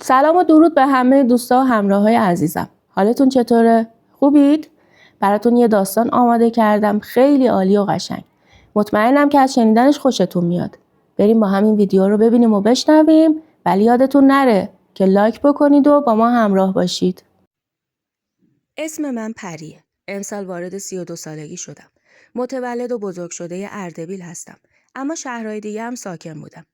سلام و درود به همه دوستا و همراهای عزیزم. حالتون چطوره؟ خوبید؟ براتون یه داستان آماده کردم خیلی عالی و قشنگ. مطمئنم که از شنیدنش خوشتون میاد. بریم با همین ویدیو رو ببینیم و بشنویم، ولی یادتون نره که لایک بکنید و با ما همراه باشید. اسم من پریه. امسال وارد 32 سالگی شدم. متولد و بزرگ شده اردبیل هستم، اما شهرهای دیگه هم ساکن بودم.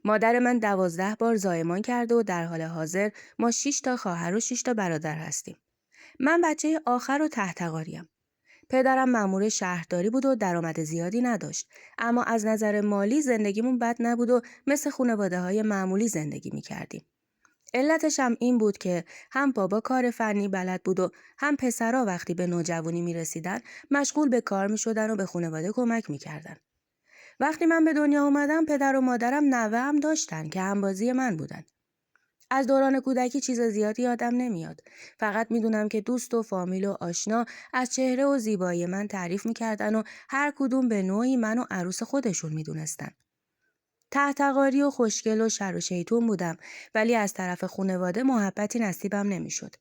مادر من 12 بار زایمان کرده و در حال حاضر ما 6 تا خواهر و 6 تا برادر هستیم. من بچه آخر و تحتقاریم. پدرم مأمور شهرداری بود و درآمد زیادی نداشت، اما از نظر مالی زندگیمون بد نبود و مثل خانواده‌های معمولی زندگی می‌کردیم. علتش هم این بود که هم بابا کار فنی بلد بود و هم پسرا وقتی به نوجوانی می‌رسیدن مشغول به کار می‌شدن و به خانواده کمک می‌کردن. وقتی من به دنیا اومدم پدر و مادرم نوه هم داشتن که همبازی من بودن. از دوران کودکی چیز زیادی یادم نمیاد. فقط میدونم که دوست و فامیل و آشنا از چهره و زیبایی من تعریف میکردن و هر کدوم به نوعی منو عروس خودشون میدونستن. تحتقاری و خوشگل و شر و شیطون بودم، ولی از طرف خانواده محبتی نصیبم نمیشد.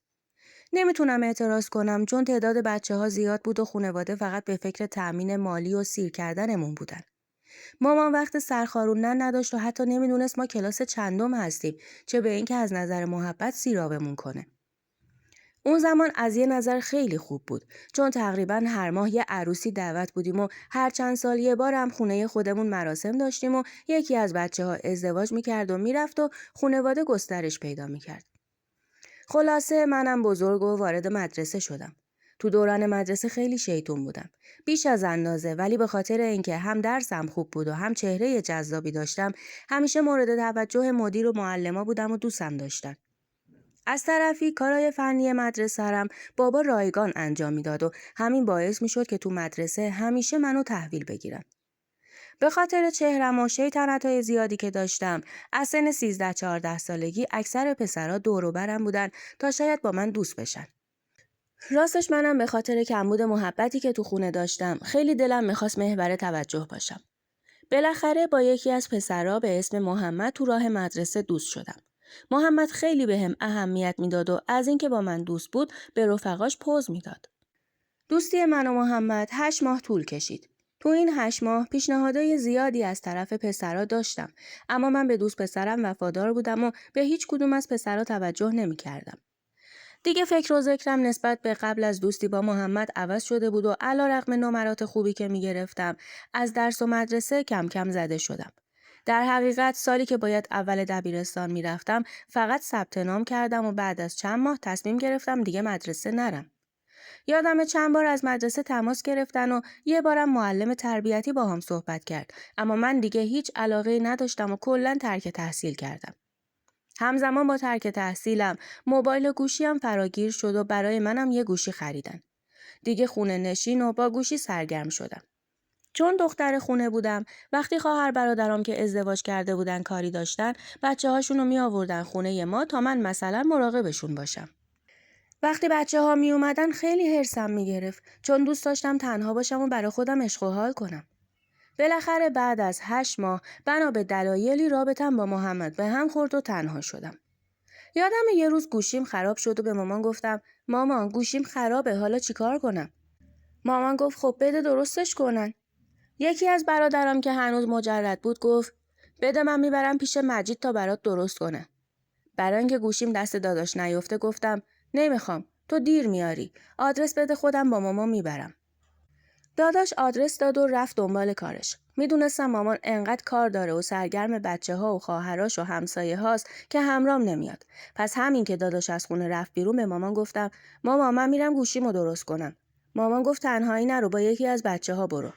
نمیتونم اعتراض کنم چون تعداد بچه‌ها زیاد بود و خانواده فقط به فکر تأمین مالی و سیر کردنمون بودن. مامان وقت سرخاروندن نداشت و حتی نمیدونست ما کلاس چندم هستیم، چه به اینکه از نظر محبت سیرابمون کنه. اون زمان از یه نظر خیلی خوب بود، چون تقریبا هر ماه یه عروسی دعوت بودیم و هر چند سال یه بار هم خونه خودمون مراسم داشتیم و یکی از بچه‌ها ازدواج میکرد و میرفت و خانواده گسترش پیدا میکرد. خلاصه منم بزرگ و وارد مدرسه شدم. تو دوران مدرسه خیلی شیطون بودم. بیش از اندازه، ولی به خاطر اینکه هم درسم خوب بود و هم چهره جذابی داشتم، همیشه مورد توجه مدیر و معلما بودم و دوستم داشتن. از طرفی کارهای فنی مدرسه‌رم بابا رایگان انجام میداد و همین باعث میشد که تو مدرسه همیشه منو تحویل بگیرن. به خاطر چهرم و شیطنت‌های زیادی که داشتم، از سن 13-14 سالگی اکثر پسرا دور و برم بودن تا شاید با من دوست بشن. راستش منم به خاطر کمبود محبتی که تو خونه داشتم، خیلی دلم میخواست محور توجه باشم. بالاخره با یکی از پسرا به اسم محمد تو راه مدرسه دوست شدم. محمد خیلی بهم اهمیت میداد و از اینکه با من دوست بود، به رفقاش پوز میداد. دوستی من و محمد 8 ماه طول کشید. تو این 8 ماه پیشنهادهای زیادی از طرف پسرا داشتم، اما من به دوست پسرم وفادار بودم و به هیچ کدوم از پسرا توجه نمی‌کردم. دیگه فکر و ذکرم نسبت به قبل از دوستی با محمد عوض شده بود و علیرغم نمرات خوبی که می‌گرفتم، از درس و مدرسه کم کم زده شدم. در حقیقت سالی که باید اول دبیرستان می‌رفتم، فقط ثبت نام کردم و بعد از چند ماه تصمیم گرفتم دیگه مدرسه نرم. یادم چند بار از مدرسه تماس گرفتن و یه بارم معلم تربیتی با هم صحبت کرد، اما من دیگه هیچ علاقه نداشتم و کلاً ترک تحصیل کردم. همزمان با ترک تحصیلم موبایل گوشیم فراگیر شد و برای منم یه گوشی خریدن. دیگه خونه نشین و با گوشی سرگرم شدم. چون دختر خونه بودم، وقتی خواهر برادرام که ازدواج کرده بودن کاری داشتن، بچه‌هاشونو می آوردن خونه ما تا من مثلا مراقبشون باشم. وقتی بچه‌ها می اومدن خیلی حرصم میگرفت، چون دوست داشتم تنها باشم و برای خودم عشق و حال کنم. بالاخره بعد از 8 ماه بنا به دلایلی رابطم با محمد به هم خورد و تنها شدم. یادم یه روز گوشیم خراب شد و به مامان گفتم مامان گوشیم خرابه، حالا چیکار کنم؟ مامان گفت خب بده درستش کنن. یکی از برادرام که هنوز مجرد بود گفت بده من میبرم پیش مجید تا برات درست کنه. برای اینکه گوشیم دست داداش نیفته گفتم نمیخوام، تو دیر میاری، آدرس بده خودم با مامان میبرم. داداش آدرس داد و رفت دنبال کارش. میدونستم مامان انقدر کار داره و سرگرم بچه‌ها و خواهراش و همسایه هاست که همرام نمیاد. پس همین که داداش از خونه رفت بیرون به مامان گفتم مامان من میرم گوشیمو درست کنم. مامان گفت تنهایی نرو، با یکی از بچه‌ها برو.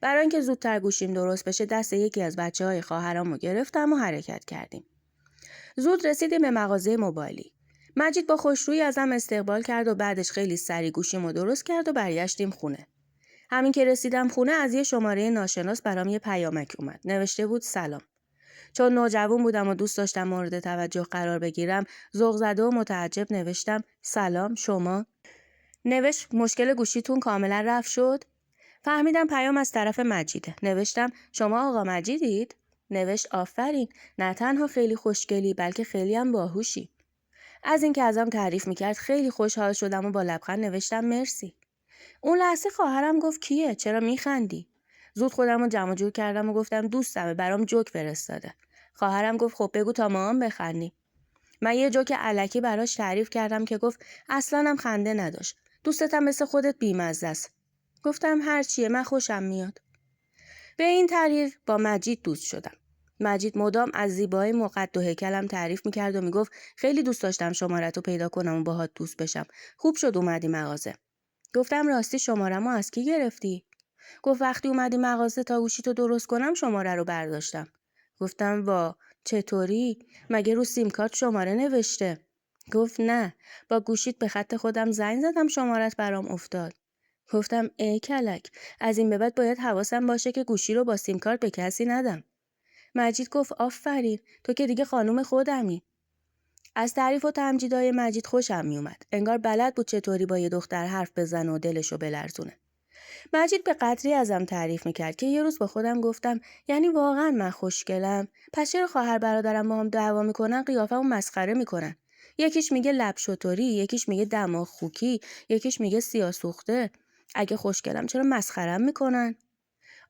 برای اینکه زودتر گوشیم درست بشه دست یکی از بچه‌های خواهرامو گرفتم و حرکت کردیم. زود رسیدیم به مغازه موبایلی. مجید با خوشرویی ازم استقبال کرد و بعدش خیلی سریع گوشیمو درست کرد و برگشتیم خونه. همین که رسیدم خونه از یه شماره ناشناس برام یه پیامک اومد. نوشته بود سلام. چون نوجوان بودم و دوست داشتم مورد توجه قرار بگیرم، ذوق زده و متعجب نوشتم سلام شما. نوشت مشکل گوشیتون کاملا رفع شد؟ فهمیدم پیام از طرف مجیده. نوشتم شما آقا مجیدید؟ نوشت آفرین، نه تنها خیلی خوشگلی بلکه خیلی هم باهوشی. از اینکه ازم تعریف میکرد خیلی خوشحال شدم و با لبخند نوشتم مرسی. اون لحظه خواهرم گفت کیه؟ چرا میخندی؟ زود خودم رو جمع جور کردم و گفتم دوستمه، برام جوک فرستاده. خواهرم گفت خب بگو تا ما هم بخندیم. من یه جوک الکی براش تعریف کردم که گفت اصلا هم خنده نداشت. دوستتم مثل خودت بیمزه است. گفتم هر چیه، من خوشم میاد. به این طریق با مجید دوست شدم. مجید مدام از زیبایی قد و هیکلم تعریف میکرد و میگفت خیلی دوست داشتم شماره‌تو پیدا کنم و باهات دوست بشم. خوب شد اومدی مغازه. گفتم راستی شماره‌مو از کی گرفتی؟ گفت وقتی اومدی مغازه تا گوشیتو درست کنم شماره رو برداشتم. گفتم وا، چطوری؟ مگه رو سیم کارت شماره نوشته؟ گفت نه، با گوشیت به خط خودم زنگ زدم شمارت برام افتاد. گفتم ای کلک، از این به بعد باید حواسم باشه که گوشی رو با سیم کارت به کسی ندم. مجید گفت آفرین، تو که دیگه خانوم خودمی. از تعریف و تمجیدای مجید خوشم میومد. انگار بلد بود چطوری با یه دختر حرف بزنه و دلشو بلرزونه. مجید به قدری ازم تعریف میکرد که یه روز با خودم گفتم یعنی واقعا من خوشگلم؟ پس چرا خواهر برادرم با هم دعوا میکنن قیافه‌مو مسخره میکنن؟ یکیش میگه لب شطوری، یکیش میگه دماغ خوکی، یکیش میگه سیاه‌سوخته. اگه خوشگلم چرا مسخرم میکنن؟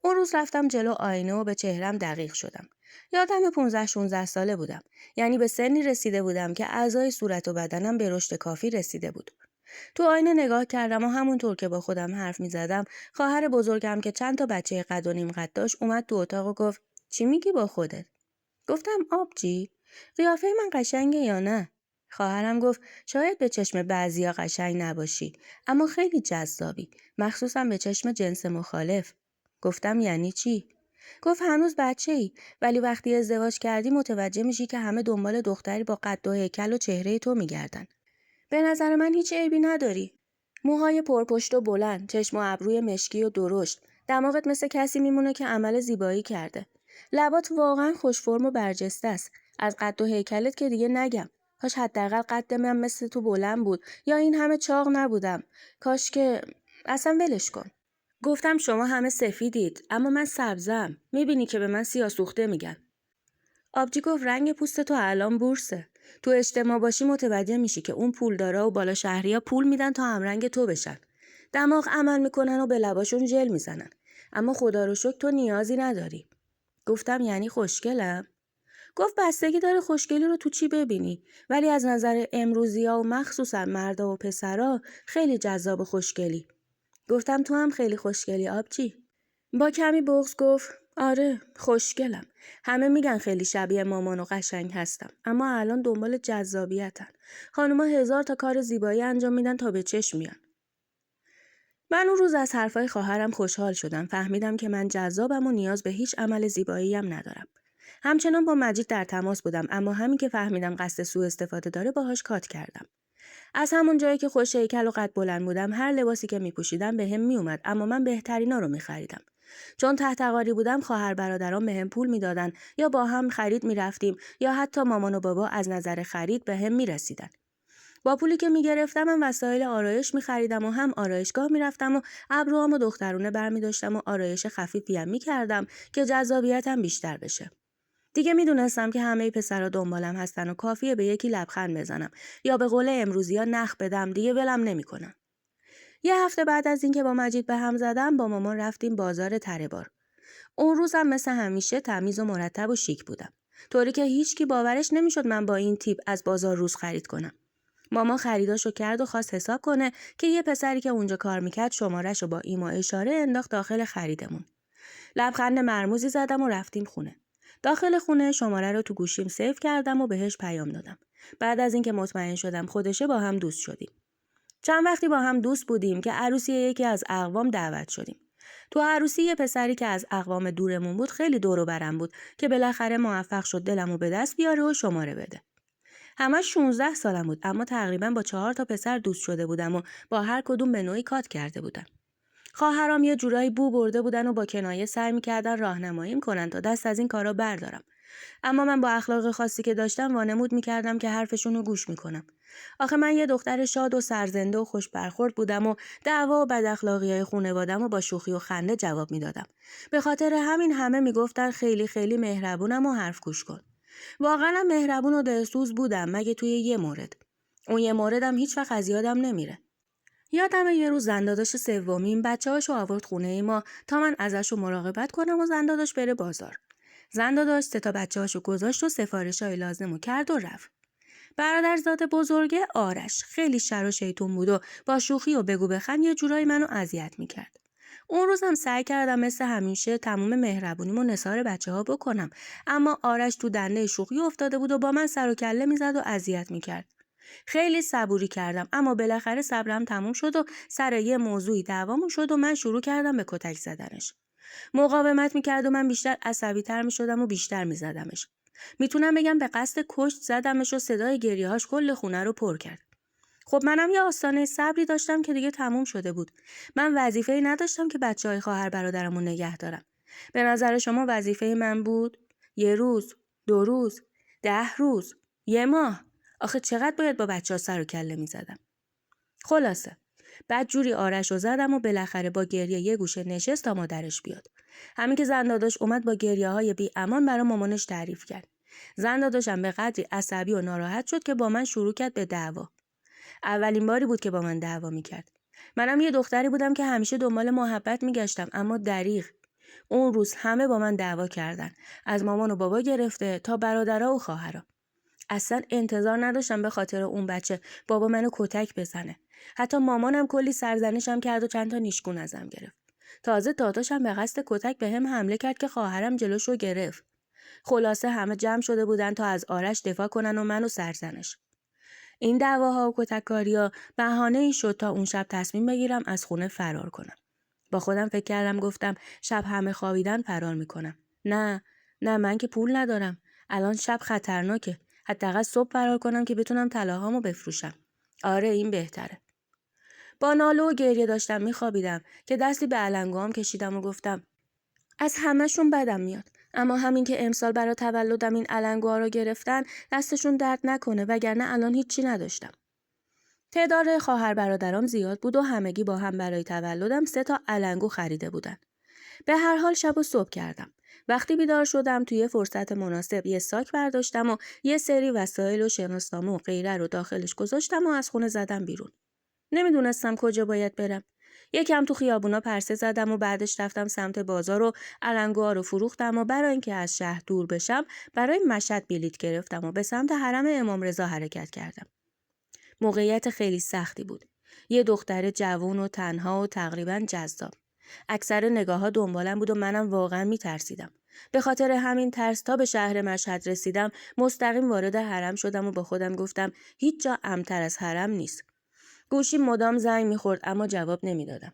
اون روز رفتم جلو آینه و به چهرم دقیق شدم. یادم 15-16 ساله بودم. یعنی به سنی رسیده بودم که اعضای صورت و بدنم به رشد کافی رسیده بود. تو آینه نگاه کردم و همونطور که با خودم حرف می زدم خواهر بزرگم که چند تا بچه قد و نیم قد داشت اومد تو اتاق و گفت چی میگی با خودت؟ گفتم آبجی، قیافه من قشنگه یا نه؟ خواهرم گفت شاید به چشم بعضیا قشنگ نباشی، اما خیلی جذابی، مخصوصا به چشم جنس مخالف. گفتم یعنی چی؟ گفت هنوز بچه‌ای، ولی وقتی ازدواج کردی متوجه میشی که همه دنبال دختری با قد و هیکل و چهره تو میگردن. به نظر من هیچ عیبی نداری. موهای پرپشت و بلند، چشم و ابروی مشکی و درشت، دماغت مثل کسی میمونه که عمل زیبایی کرده. لبات واقعا خوش فرم و برجسته است. از قد و هیکلت که دیگه نگم. کاش حداقل قد من مثل تو بلند بود یا این همه چاق نبودم. کاش که اصلا ولش کن. گفتم شما همه سفیدید اما من سبزم. میبینی که به من سیاه‌سوخته میگن. آبجی گفت رنگ پوست تو الان بورسه. تو اجتماع باشی متوجه میشی که اون پولدارا و بالا شهریا پول میدن تا همرنگ تو بشن. دماغ عمل میکنن و به لباشون ژل میزنن. اما خدا رو شکر تو نیازی نداری. گفتم یعنی خوشگلم؟ گفت بستگی داره خوشگلی رو تو چی ببینی، ولی از نظر امروزیا و مخصوصا مردا و پسرا خیلی جذاب و خوشگلی. گفتم تو هم خیلی خوشگلی آبجی. با کمی بغض گفت آره خوشگلم. همه میگن خیلی شبیه مامان و قشنگ هستم، اما الان دنبال جذابیتن. خانوما 1000 تا کار زیبایی انجام میدن تا به چشم میان. من اون روز از حرفای خواهرم خوشحال شدم. فهمیدم که من جذابم و نیاز به هیچ عمل زیبایی هم ندارم. همچنان با مجید در تماس بودم، اما همین که فهمیدم قصد سوء استفاده داره باهاش کات کردم. از همون جایی که خوش هیکل و قد بلند بودم هر لباسی که میپوشیدم بهم میومد، اما من بهترینا رو میخریدم. چون تحت قاری بودم خواهر برادرام بهم پول میدادن یا با هم خرید میرفتیم یا حتی مامان و بابا از نظر خرید بهم میرسیدن. با پولی که میگرفتم من وسایل آرایش میخریدم و هم آرایشگاه میرفتم و ابروامو دخترونه برمیداشتم و آرایش خفیفی هم میکردم که جذابیتم بیشتر بشه. دیگه میدونستم که همه پسرا دنبالم هستن و کافیه به یکی لبخند بزنم یا به قول امروزیا نخ بدم، دیگه ولم نمیکنن. یه هفته بعد از اینکه با مجید به هم زدم با مامان رفتیم بازار تره‌بار. اون روزم مثل همیشه تمیز و مرتب و شیک بودم. طوری که هیچکی باورش نمیشد من با این تیپ از بازار روز خرید کنم. مامان خریداشو کرد و خواست حساب کنه که یه پسری که اونجا کار میکرد شماره‌شو با ایما اشاره انداخت داخل خریدمون. لبخند مرموزی زدم و رفتیم خونه. داخل خونه شماره رو تو گوشیم سیو کردم و بهش پیام دادم. بعد از اینکه مطمئن شدم خودشه با هم دوست شدیم. چند وقتی با هم دوست بودیم که عروسی یکی از اقوام دعوت شدیم. تو عروسی یه پسری که از اقوام دورمون بود خیلی دور و برم بود که بالاخره موفق شد دلمو به دست بیاره و شماره بده. همش 16 سالم بود، اما تقریبا با 4 تا پسر دوست شده بودم و با هر کدوم به نوعی کات کرده بودم. خواهرام یه جورایی بو برده بودن و با کنایه سعی می‌کردن راهنماییم کنن تا دست از این کارا بردارم. اما من با اخلاق خاصی که داشتم وانمود می‌کردم که حرفشون رو گوش می‌کنم. آخه من یه دختر شاد و سرزنده و خوش برخورد بودم و دعوا و بداخلاقی‌های خانواده‌مو با شوخی و خنده جواب میدادم. به خاطر همین همه میگفتن خیلی خیلی مهربونم و حرف گوش کن. واقعا هم مهربون و دلسوز بودم مگه توی یه مورد. اون یه موردم هیچ وقت از یادم نمیره. یادمه یه روز زنداداش سومیم بچه‌هاشو آورد خونه ما تا من ازشو مراقبت کنم و زنداداش بره بازار. زنداداش 3 تا بچه‌هاشو گذاشت و سفارشای لازمو کرد و رفت. برادرزاده بزرگه آرش خیلی شر و شیطون بود و با شوخی و بگو بخند یه جورایی منو اذیت میکرد. اون روزم سعی کردم مثل همیشه تمام مهربونیمو نثار بچه‌ها بکنم، اما آرش تو دنده شوخی افتاده بود و با من سر و کله میزد و اذیت میکرد. خیلی صبوری کردم اما بالاخره صبرم تموم شد و سر یه موضوعی دعوامون شد و من شروع کردم به کتک زدنش. مقاومت میکرد و من بیشتر عصبی‌تر میشدم و بیشتر میزدمش. میتونم بگم به قصد کشت زدمش و صدای گریه‌هاش کل خونه رو پر کرد. خب منم یه آستانه صبری داشتم که دیگه تموم شده بود. من وظیفه‌ای نداشتم که بچه‌های خواهر برادرمو نگه دارم. به نظر شما وظیفه من بود؟ 1 روز، 2 روز، 10 روز، 1 ماه. آخه چقدر باید با بچه‌ها سر و کله می‌زدم؟ خلاصه بعد جوری آرش رو زدم و بالاخره با گریه یه گوشه نشست تا مادرش بیاد. همین که زنداداش اومد با گریه‌های بی امان برای مامانش تعریف کرد. زنداداشم به قدری عصبی و ناراحت شد که با من شروع کرد به دعوا. اولین باری بود که با من دعوا میکرد. منم یه دختری بودم که همیشه دنبال محبت میگشتم اما دریغ. اون روز همه با من دعوا کردن. از مامان و بابا گرفته تا برادرها و خواهرها. اصلا انتظار نداشتم به خاطر اون بچه بابا منو کتک بزنه. حتی مامانم کلی سرزنشم کرد و چند تا نیشگون ازم گرفت. تازه داداشم به قصد کتک بهم حمله کرد که خواهرم جلوشو گرفت. خلاصه همه جمع شده بودن تا از آرش دفاع کنن و منو سرزنش. این دعواها و کتککاری‌ها بهانه‌ای شد تا اون شب تصمیم بگیرم از خونه فرار کنم. با خودم فکر کردم گفتم شب همه خوابیدن فرار میکنم. نه من که پول ندارم. الان شب خطرناکه. حداقل صبح فرار کنم که بتونم طلاهامو بفروشم. آره این بهتره. با ناله و گریه داشتم میخوابیدم که دستی به علنگوام کشیدم و گفتم از همه‌شون بدم میاد. اما همین که امسال برای تولدم این علنگوها رو گرفتن دستشون درد نکنه وگرنه الان هیچی نداشتم. تعداد خواهر برادرام زیاد بود و همگی با هم برای تولدم 3 تا علنگو خریده بودن. به هر حال شب و صبح کردم. وقتی بیدار شدم توی فرصت مناسب یه ساک برداشتم و یه سری وسایل و شناسنامه و غیره رو داخلش گذاشتم و از خونه زدم بیرون. نمیدونستم کجا باید برم. یکم تو خیابونا پرسه زدم و بعدش رفتم سمت بازار و علنگوها رو فروختم و برای اینکه از شهر دور بشم برای مشهد بلیط گرفتم و به سمت حرم امام رضا حرکت کردم. موقعیت خیلی سختی بود. یه دختر جوان و تنها و تقریباً جذاب. اکثر نگاه‌ها دنبالم بود و منم واقعاً می‌ترسیدم. به خاطر همین ترس تا به شهر مشهد رسیدم مستقیم وارد حرم شدم و با خودم گفتم هیچ جا امن‌تر از حرم نیست. گوشی مدام زنگ می‌خورد اما جواب نمیدادم.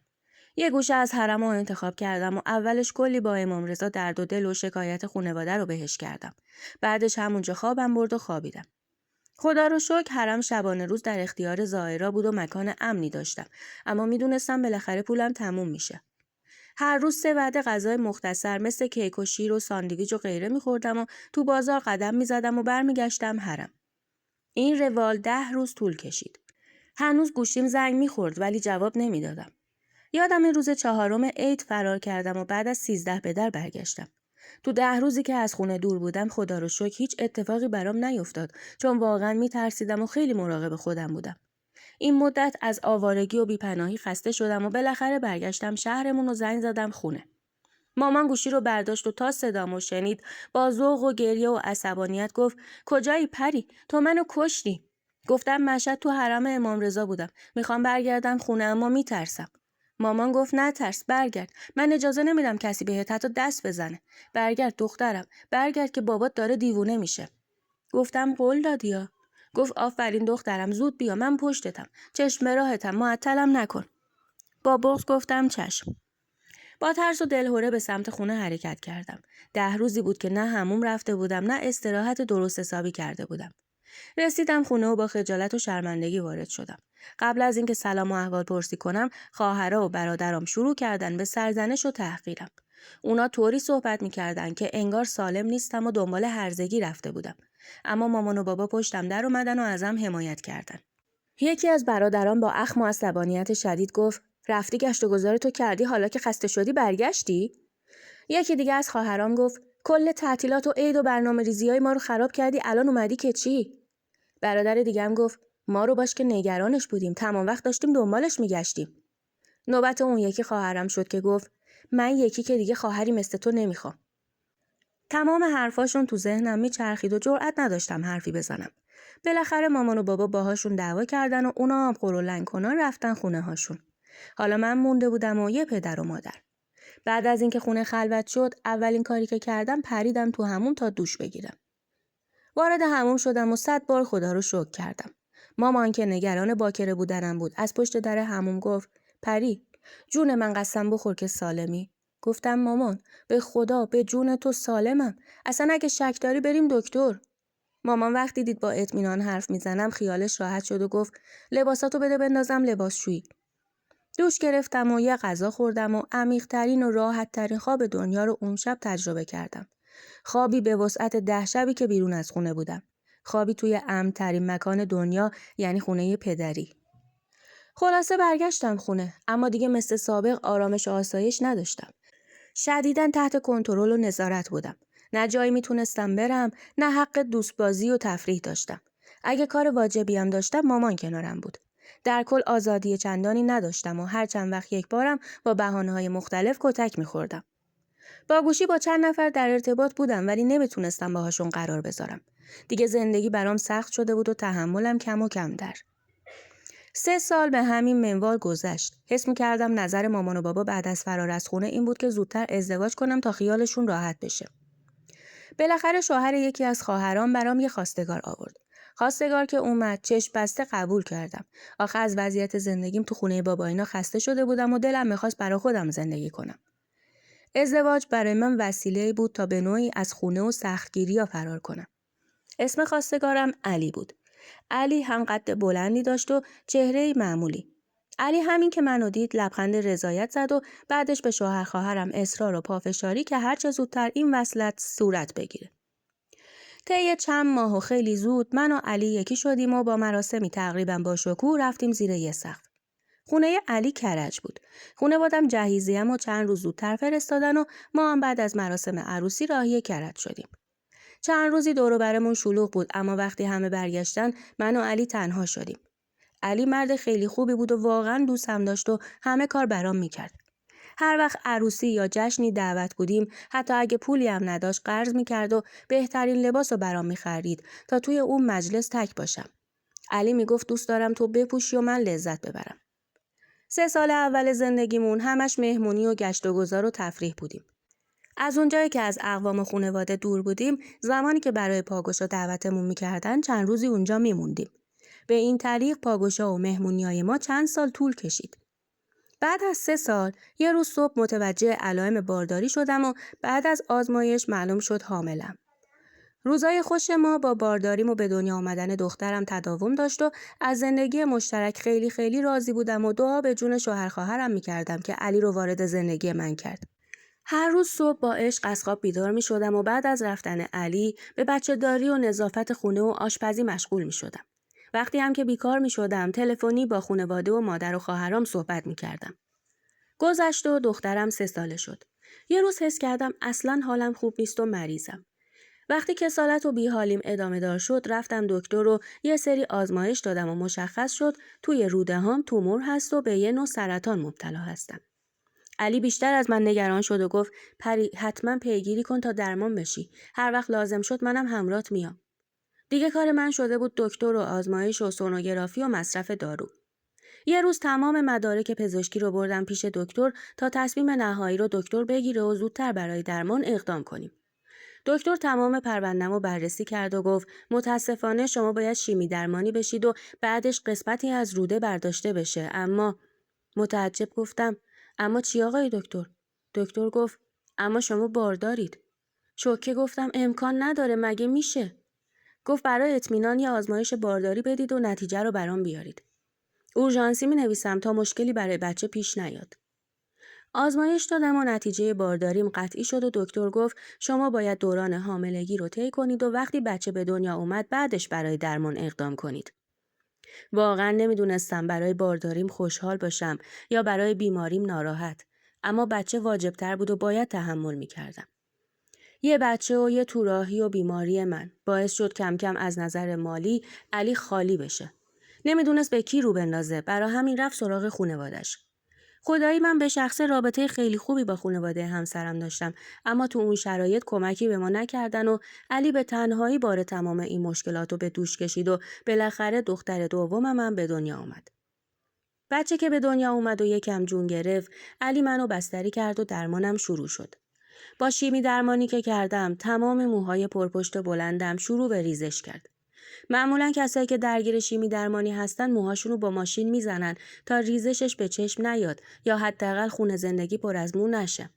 یه گوشه از حرم رو انتخاب کردم و اولش کلی با امام رضا درد و دل و شکایت خانواده رو بهش کردم. بعدش همونجا خوابم برد و خوابیدم. خدا رو شکر حرم شبانه روز در اختیار زائرا بود و مکان امنی داشتم، اما میدونستم بالاخره پولم تموم میشه. هر روز 3 وعده غذای مختصر مثل کیک و شیر و ساندویچ و غیره میخوردم و تو بازار قدم میزدم و برمیگشتم حرم. این روال 10 روز طول کشید. هنوز گوشیم زنگ میخورد ولی جواب نمیدادم. یادم روز 4 عید فرار کردم و بعد از 13 به در برگشتم. تو 10 روزی که از خونه دور بودم خدا رو شکر هیچ اتفاقی برام نیفتاد چون واقعا میترسیدم و خیلی مراقب خودم بودم. این مدت از آوارگی و بیپناهی خسته شدم و بالاخره برگشتم شهرمون و زنگ زدم خونه. مامان گوشی رو برداشت و تا صدامو شنید با ذوق و گریه و عصبانیت گفت کجایی پری؟ تو منو کشتی. گفتم مشهد تو حرم امام رضا بودم. میخوام برگردم خونه اما میترسم. مامان گفت نه ترس برگرد. من اجازه نمیدم کسی بهت حتی دست بزنه. برگرد دخترم. برگرد که بابات داره دیوونه میشه. گفتم قول دادیا. گفت آفرین دخترم زود بیا من پشتتم. چشم به راهتم معطلم نکن. با بغض گفتم چشم. با ترس و دلهره به سمت خونه حرکت کردم. 10 روزی بود که نه حموم رفته بودم نه استراحت درست حسابی کرده بودم. رسیدم خونه و با خجالت و شرمندگی وارد شدم. قبل از اینکه سلام و احوال پرسی کنم، خواهرها و برادرام شروع کردن به سرزنش و تحقیرم. اونا طوری صحبت می‌کردن که انگار سالم نیستم و دنبال هرزگی رفته بودم. اما مامان و بابا پشتم در اومدن و ازم حمایت کردن. یکی از برادران با اخم و عصبانیت شدید گفت رفتی گشت و گذار تو کردی، حالا که خسته شدی برگشتی؟ یکی دیگه از خواهرام گفت کل تعطیلات و عید و برنامه‌ریزی‌های ما رو خراب کردی، الان اومدی که چی؟ برادر دیگه‌م گفت ما رو باش که نگرانش بودیم، تمام وقت داشتیم دنبالش میگشتیم. نوبت اون یکی خواهرم شد که گفت من یکی که دیگه خواهری مثل تو نمیخوام. تمام حرفاشون تو ذهنم میچرخید و جرئت نداشتم حرفی بزنم. بالاخره مامان و بابا باهاشون دعوا کردن و اونا هم قرولن کنان رفتن خونه هاشون. حالا من مونده بودم و یه پدر و مادر. بعد از اینکه خونه خلوت شد، اولین کاری که کردم پریدم تو حموم تا دوش بگیرم. وارد حموم شدم و 100 بار خدا رو شکر کردم. مامان که نگران باکره بودنم بود، از پشت در حموم گفت پری، جون من قسم بخور که سالمی. گفتم مامان، به خدا به جون تو سالمم. اصلا اگه شک داری بریم دکتر. مامان وقتی دید با اطمینان حرف میزنم خیالش راحت شد و گفت لباساتو بده بندازم لباسشویی. دوش گرفتم و یه غذا خوردم و عمیق‌ترین و راحت‌ترین خواب دنیا رو اون شب تجربه کردم. خوابی به وسعت 10 شبی که بیرون از خونه بودم. خوابی توی امن‌ترین مکان دنیا، یعنی خونه پدری. خلاصه برگشتم خونه، اما دیگه مثل سابق آرامش و آسایش نداشتم. شدیداً تحت کنترل و نظارت بودم. نه جایی میتونستم برم، نه حق دوستبازی و تفریح داشتم. اگه کار واجبی هم داشتم مامان کنارم بود. در کل آزادی چندانی نداشتم و هر چند وقت یک بارم با بهانه‌های مختلف کتک می‌خوردم. با گوشی با چند نفر در ارتباط بودم ولی نمیتونستم باهاشون قرار بذارم. دیگه زندگی برام سخت شده بود و تحملم کم و کم در. 3 سال به همین منوال گذشت. حس می‌کردم نظر مامان و بابا بعد از فرار از خونه این بود که زودتر ازدواج کنم تا خیالشون راحت بشه. بالاخره شوهر یکی از خواهرام برام یه خواستگار آورد. خواستگار که اومد چشم بسته قبول کردم. آخه از وضعیت زندگیم تو خونه بابا اینا خسته شده بودم و دلم می‌خواست برای خودم زندگی کنم. ازدواج برای من وسیله‌ای بود تا به نوعی از خونه و سختگیری‌ها فرار کنم. اسم خواستگارم علی بود. علی هم قد بلندی داشت و چهره‌ای معمولی. علی همین که منو دید لبخند رضایت زد و بعدش به شوهر خواهرم اصرار و پافشاری که هرچه زودتر این وصلت صورت بگیره. طی چند ماه و خیلی زود من و علی یکی شدیم و با مراسمی تقریبا با شکوه رفتیم زیر یه سقف. خونه علی کرج بود. خانواده‌ام جهیزیه‌ام و چند روز زودتر فرستادن و ما هم بعد از مراسم عروسی راهی کرج شدیم. چند روزی دور و برمون شلوغ بود، اما وقتی همه برگشتن من و علی تنها شدیم. علی مرد خیلی خوبی بود و واقعا دوستم داشت و همه کار برام میکرد. هر وقت عروسی یا جشنی دعوت بودیم، حتی اگه پولی هم نداشت قرض میکرد و بهترین لباس رو برام میخرید تا توی اون مجلس تک باشم. علی میگفت دوست دارم تو بپوشی و من لذت ببرم. 3 سال اول زندگیمون همش مهمونی و گشت و گذار و تفریح بودیم. از اونجایی که از اقوام و خانواده دور بودیم، زمانی که برای پاگوشا دعوتمون میکردن چند روزی اونجا میموندیم. به این طریق پاگوشا و مهمونیای ما چند سال طول کشید. بعد از 3 سال یه روز صبح متوجه علائم بارداری شدم و بعد از آزمایش معلوم شد حاملم. روزای خوش ما با بارداریم و به دنیا آمدن دخترم تداوم داشت و از زندگی مشترک خیلی خیلی راضی بودم و دعا به جون شوهر خواهرم میکردم که علی رو وارد زندگی من کرد. هر روز صبح با عشق از خواب بیدار می شدم و بعد از رفتن علی به بچه داری و نظافت خونه و آشپزی مشغول می شدم. وقتی هم که بیکار می شدم تلفنی با خانواده و مادر و خواهرام صحبت می کردم. گذشت و دخترم 3 ساله شد. یه روز حس کردم اصلاً حالم خوب نیست و مریضم. وقتی کسالت و بیحالیم ادامه دار شد رفتم دکتر و یه سری آزمایش دادم و مشخص شد توی روده هام تومور هست و به یه نوع سرطان مبتلا هستم. علی بیشتر از من نگران شد و گفت پری حتما پیگیری کن تا درمان بشی. هر وقت لازم شد منم همراهت میام. دیگه کار من شده بود دکتر و آزمایش و سونوگرافی و مصرف دارو. یه روز تمام مدارک پزشکی رو بردم پیش دکتر تا تصمیم نهایی رو دکتر بگیره و زودتر برای درمان اقدام کنیم. دکتر تمام پرونده‌مو بررسی کرد و گفت متاسفانه شما باید شیمی درمانی بشید و بعدش قسمتی از روده برداشته بشه. اما متعجب گفتم اما چی آقای دکتر؟ دکتر گفت اما شما باردارید. شوکه گفتم امکان نداره، مگه میشه؟ گفت برای اطمینان یه آزمایش بارداری بدید و نتیجه رو برام بیارید. اورژانسی می نویسم تا مشکلی برای بچه پیش نیاد. آزمایش دادم و نتیجه بارداریم قطعی شد و دکتر گفت شما باید دوران حاملگی رو طی کنید و وقتی بچه به دنیا اومد بعدش برای درمان اقدام کنید. واقعا نمیدونستم برای بارداریم خوشحال باشم یا برای بیماریم ناراحت. اما بچه واجبتر بود و باید تحمل میکردم. یه بچه و یه توراهی و بیماری من باعث شد کم کم از نظر مالی علی خالی بشه. نمیدونست به کی رو بندازه، برا همین رفت سراغ خونوادش. خدایی من به شخص رابطه خیلی خوبی با خانواده همسرم داشتم، اما تو اون شرایط کمکی به ما نکردن و علی به تنهایی بار تمام این مشکلات رو به دوش کشید و بالاخره دختر دومم هم به دنیا آمد. بچه که به دنیا اومد و یکم جون گرفت، علی منو بستری کرد و درمانم شروع شد. با شیمی درمانی که کردم، تمام موهای پرپشت بلندم شروع به ریزش کرد. معمولا کسایی که درگیر شیمی درمانی هستن موهاشون رو با ماشین میزنن تا ریزشش به چشم نیاد یا حداقل خون زندگی پر از مو نشه.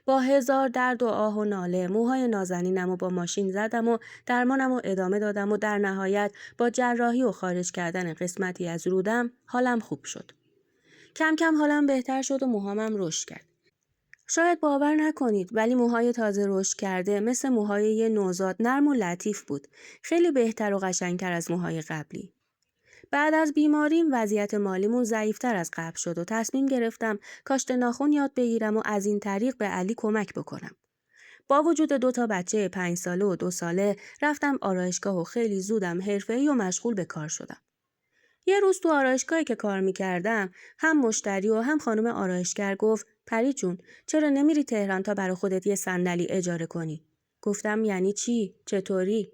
با هزار درد و آه و ناله موهای نازنینم رو با ماشین زدم و درمانم رو ادامه دادم و در نهایت با جراحی و خارج کردن قسمتی از رودم حالم خوب شد. کم کم حالم بهتر شد و موهامم رشد کرد. شاید باور نکنید ولی موهای تازه رشد کرده مثل موهای یه نوزاد نرم و لطیف بود. خیلی بهتر و قشنگتر از موهای قبلی. بعد از بیماریم وضعیت مالیمون ضعیفتر از قبل شد و تصمیم گرفتم کاشت ناخن یاد بگیرم و از این طریق به علی کمک بکنم. با وجود 2 بچه 5 ساله و 2 ساله رفتم آرایشگاه و خیلی زودم حرفه‌ای و مشغول به کار شدم. یه روز تو آرایشگاهی که کار میکردم هم مشتری و هم خانم آرایشگر گفت پری جون چرا نمیری تهران تا برای خودت یه صندلی اجاره کنی؟ گفتم یعنی چی؟ چطوری؟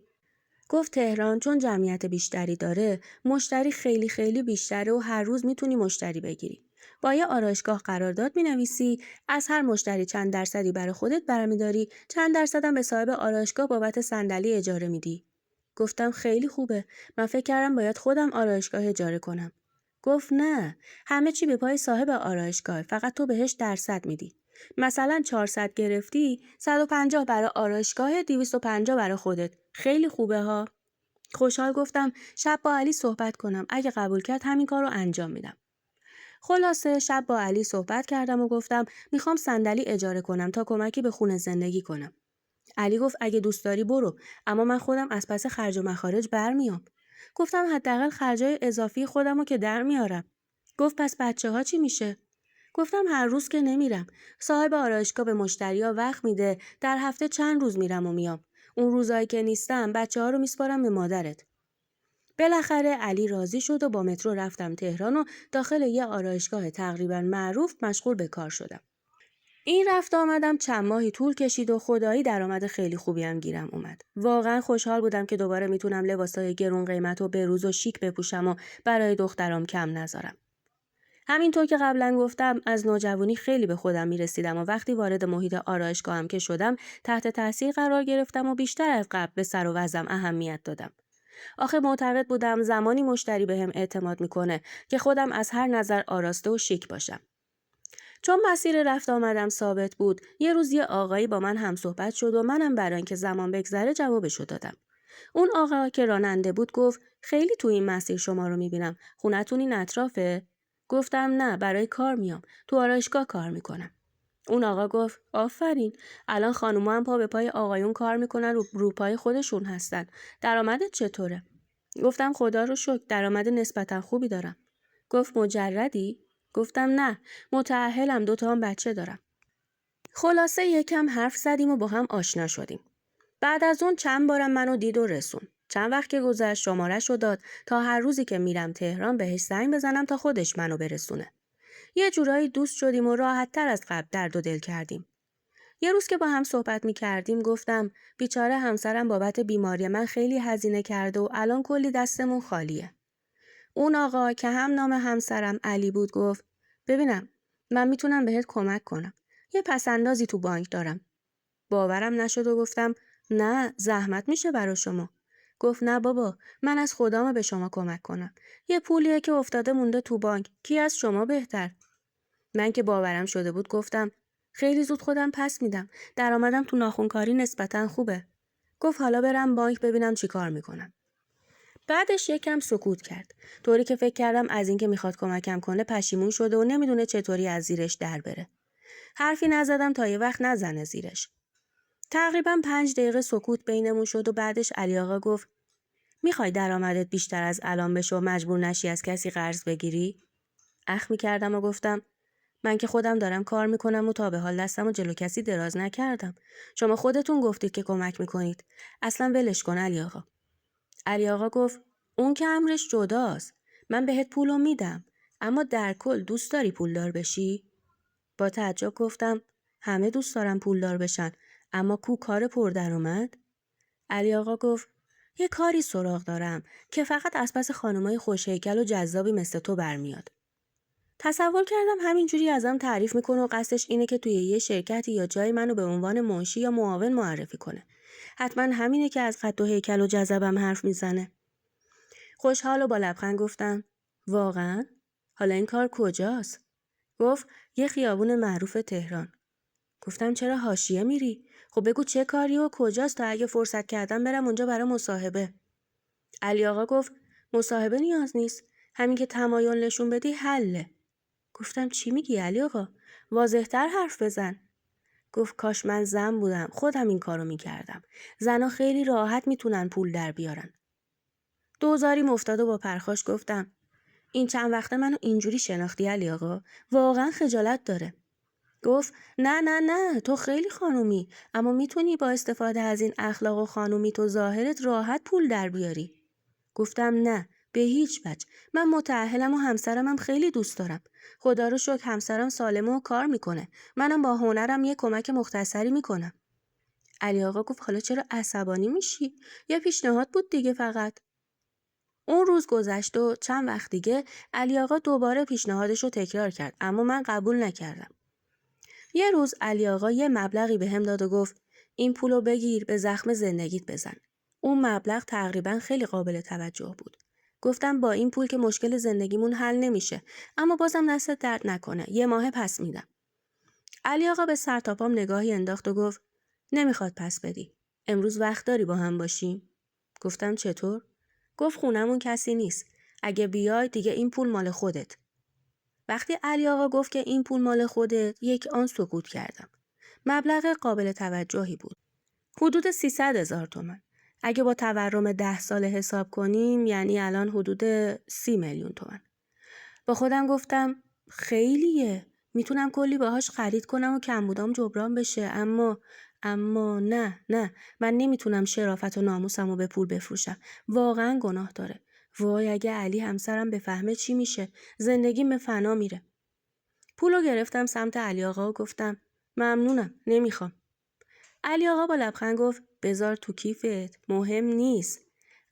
گفت تهران چون جمعیت بیشتری داره مشتری خیلی خیلی بیشتره و هر روز میتونی مشتری بگیری. با یه آرایشگاه قرارداد مینویسی، از هر مشتری چند درصدی برای خودت برمیداری، چند درصدم به صاحب آرایشگاه بابت صندلی اجاره میدی. گفتم خیلی خوبه. من فکر کردم باید خودم آرایشگاه اجاره کنم. گفت نه، همه چی به پای صاحب آرایشگاه، فقط تو بهش درصد میدی. مثلا 400 گرفتی، 150 برای آرایشگاه، 250 برای خودت. خیلی خوبه ها. خوشحال گفتم شب با علی صحبت کنم. اگه قبول کرد همین کار رو انجام میدم. خلاصه شب با علی صحبت کردم و گفتم میخوام صندلی اجاره کنم تا کمکی به خون زندگی کنم. علی گفت اگه دوست داری برو، اما من خودم از پس خرج و مخارج برمیام. گفتم حداقل خرجای اضافی خودمو که در میارم. گفت پس بچه‌ها چی میشه؟ گفتم هر روز که نمیرم. صاحب آرایشگاه به مشتریا وقت میده، در هفته چند روز میرم و میام. اون روزایی که نیستم بچه‌ها رو میسپارم به مادرت. بالاخره علی راضی شد و با مترو رفتم تهران و داخل یه آرایشگاه تقریبا معروف مشغول به کار شدم. این رفت آمدم چند ماهی طول کشید و خدایی درآمد خیلی خوبی هم گیرم اومد. واقعا خوشحال بودم که دوباره میتونم لباسای گرون قیمت و بروز و شیک بپوشم و برای دخترام کم نذارم. همینطور که قبلا گفتم از نوجوانی خیلی به خودم میرسیدم و وقتی وارد محیط آرایشگاهم که شدم تحت تاثیر قرار گرفتم و بیشتر از قبل به سر و وضعم اهمیت دادم. آخه معتقد بودم زمانی مشتری بهم اعتماد میکنه که خودم از هر نظر آراسته و شیک باشم. چون مسیر رفت آمدم ثابت بود، یه روز یه آقایی با من هم صحبت شد و منم برای اینکه زمان بگذره جوابشو دادم. اون آقا که راننده بود گفت خیلی تو این مسیر شما رو میبینم. خونتون این اطرافه؟ گفتم نه، برای کار میام. تو آرایشگاه کار میکنم. اون آقا گفت آفرین، الان خانوما هم پا به پای آقایون کار میکنن و رو پای خودشون هستن. درآمدت چطوره؟ گفتم خدا رو شکر درآمد نسبتا خوبی دارم. گفت مجردی؟ گفتم نه، متأهلم، 2 هم بچه دارم. خلاصه یکم حرف زدیم و با هم آشنا شدیم. بعد از اون چند بارم منو دید و رسون. چند وقت که گذشت شماره‌شو داد تا هر روزی که میرم تهران بهش زنگ بزنم تا خودش منو برسونه. یه جورایی دوست شدیم و راحت‌تر از قبل درد و دل کردیم. یه روز که با هم صحبت می‌کردیم گفتم بیچاره همسرم بابت بیماری من خیلی هزینه کرده و الان کلی دستمون خالیه. اون آقا که هم نام همسرم علی بود گفت ببینم من میتونم بهت کمک کنم. یه پسندازی تو بانک دارم. باورم نشد و گفتم نه زحمت میشه برا شما. گفت نه بابا، من از خدام به شما کمک کنم. یه پولیه که افتاده مونده تو بانک، کی از شما بهتر؟ من که باورم شده بود گفتم خیلی زود خودم پس میدم. درآمدم تو ناخنکاری نسبتا خوبه. گفت حالا برم بانک ببینم چی کار میکنم. بعدش یکم سکوت کرد. طوری که فکر کردم از اینکه میخواد کمکم کنه پشیمون شده و نمیدونه چطوری از زیرش در بره. حرفی نزدم تا یه وقت نزنه زیرش. تقریبا 5 دقیقه سکوت بینمون شد و بعدش علی آقا گفت میخوای درآمدت بیشتر از الان بشه و مجبور نشی از کسی قرض بگیری؟ اخم می‌کردم و گفتم من که خودم دارم کار میکنم و تا به حال دستم و جلو کسی دراز نکردم. شما خودتون گفتید که کمک میکنید. اصلا ولش کن علی آقا. علی آقا گفت اون که امرش جداست. من بهت پولو میدم. اما در کل دوست داری پولدار بشی؟ با تعجب گفتم همه دوست دارن پولدار بشن. اما کو کار پردرآمد؟ علی آقا گفت یه کاری سراغ دارم که فقط از پس خانمای خوش‌هیکل و جذابی مثل تو برمیاد. تصور کردم همینجوری ازم تعریف میکنه و قصدش اینه که توی یه شرکتی یا جایی منو به عنوان منشی یا معاون معرفی کنه. حتما همینه که از قد و هیکل و جذبم حرف میزنه. خوشحال و با لبخند گفتم واقعا؟ حالا این کار کجاست؟ گفت یه خیابون معروف تهران. گفتم چرا حاشیه میری؟ خب بگو چه کاری و کجاست تا اگه فرصت کردم برم اونجا برای مصاحبه. علی آقا گفت مصاحبه نیاز نیست. همین که تمایل نشون بدی حله. گفتم چی میگی علی آقا؟ واضح‌تر حرف بزن. گفت کاش من زن بودم خودم این کارو میکردم. زنا خیلی راحت میتونن پول در بیارن. دوزاریم افتاد و با پرخاش گفتم این چند وقته منو اینجوری شناختی علی آقا؟ واقعا خجالت داره. گفت نه تو خیلی خانومی اما میتونی با استفاده از این اخلاق و خانومی تو ظاهرت راحت پول در بیاری. گفتم نه به هیچ وجه. من متأهلم و همسرم هم خیلی دوست دارم. خدا رو شکر همسرم سالمه و کار میکنه. منم با هنرم یه کمک مختصری میکنم. علی آقا گفت حالا چرا عصبانی میشی؟ یه پیشنهاد بود دیگه فقط. اون روز گذشت و چند وقت دیگه علی آقا دوباره پیشنهادش رو تکرار کرد اما من قبول نکردم. یه روز علی آقا یه مبلغی بهم داد و گفت این پولو بگیر به زخم زندگیت بزن. اون مبلغ تقریبا خیلی قابل توجه بود. گفتم با این پول که مشکل زندگیمون حل نمیشه اما بازم دستت درد نکنه. یه ماه پس میدم. علی آقا به سر تا پام نگاهی انداخت و گفت نمیخواد پس بدی. امروز وقت داری با هم باشیم؟ گفتم چطور؟ گفت خونمون کسی نیست. اگه بیای دیگه این پول مال خودت. وقتی علی آقا گفت که این پول مال خودت یک آن سکوت کردم. مبلغ قابل توجهی بود. حدود 300,000 تومان. اگه با تورم 10 ساله حساب کنیم یعنی الان حدود 30 میلیون تومان. با خودم گفتم خیلیه. میتونم کلی باهاش خرید کنم و کمبودام جبران بشه اما نه من نمیتونم شرافت و ناموسم رو به پول بفروشم. واقعا گناه داره. وای اگه علی همسرم بفهمه چی میشه؟ زندگیم به فنا میره. پولو گرفتم سمت علی آقا و گفتم ممنونم نمیخوام. علی آقا با لبخند گفت بذار تو کیفت مهم نیست.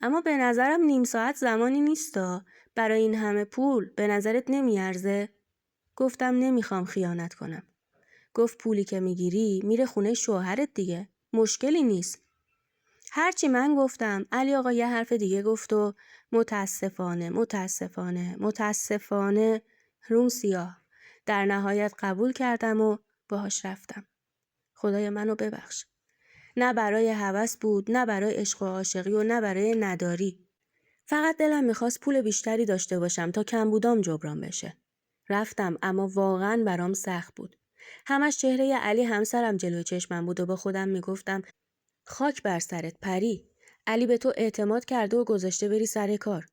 اما به نظرم نیم ساعت زمانی نیستا. برای این همه پول به نظرت نمیارزه؟ گفتم نمیخوام خیانت کنم. گفت پولی که میگیری میره خونه شوهرت دیگه. مشکلی نیست. هرچی من گفتم علی آقا یه حرف دیگه گفت و متاسفانه روم سیاه. در نهایت قبول کردم و باهاش رفتم. خدای منو ببخش. نه برای هوس بود، نه برای عشق و عاشقی و نه برای نداری. فقط دلم میخواست پول بیشتری داشته باشم تا کمبودام جبران بشه. رفتم اما واقعا برام سخت بود. همش چهره علی همسرم جلوی چشمم بود و با خودم میگفتم خاک بر سرت پری. علی به تو اعتماد کرده و گذاشته بری سر کار.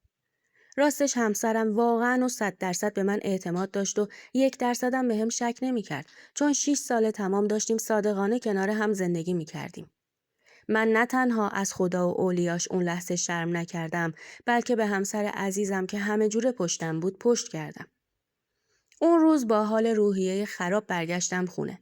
راستش همسرم واقعا و 100% به من اعتماد داشت و 1% هم به هم شک نمی کرد چون 6 سال تمام داشتیم صادقانه کنار هم زندگی می کردیم. من نه تنها از خدا و اولیاش اون لحظه شرم نکردم بلکه به همسر عزیزم که همه جوره پشتم بود پشت کردم. اون روز با حال روحیه خراب برگشتم خونه.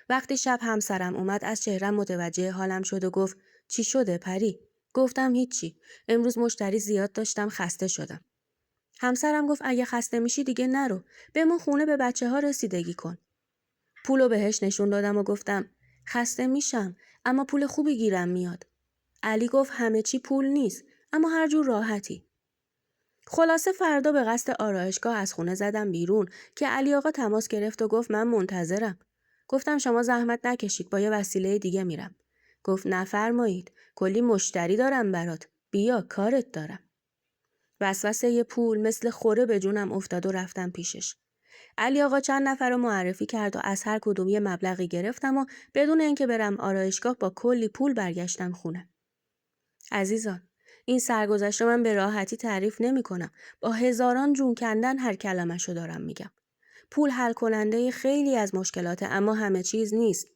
وقتی شب همسرم اومد از چهرم متوجه حالم شد و گفت چی شده پری؟ گفتم هیچی. امروز مشتری زیاد داشتم خسته شدم. همسرم گفت اگه خسته میشی دیگه نرو. بمون خونه به بچه‌ها رسیدگی کن. پولو بهش نشون دادم و گفتم خسته میشم اما پول خوبی گیرم میاد. علی گفت همه چی پول نیست اما هر جور راحتی. خلاصه فردا به قصد آرایشگاه از خونه زدم بیرون که علی آقا تماس گرفت و گفت من منتظرم. گفتم شما زحمت نکشید با یه وسیله دیگه میرم. گفت نفرمایید کلی مشتری دارم برات. بیا کارت دارم. وسوسه پول مثل خوره به جونم افتاد و رفتم پیشش. علی آقا چند نفر رو معرفی کرد و از هر کدوم یه مبلغی گرفتم و بدون اینکه برم آرایشگاه با کلی پول برگشتم خونه. عزیزان، این سرگذشت رو من به راحتی تعریف نمی کنم. با هزاران جون کندن هر کلمه‌شو دارم میگم. پول حل کننده خیلی از مشکلاته، اما همه چیز نیست.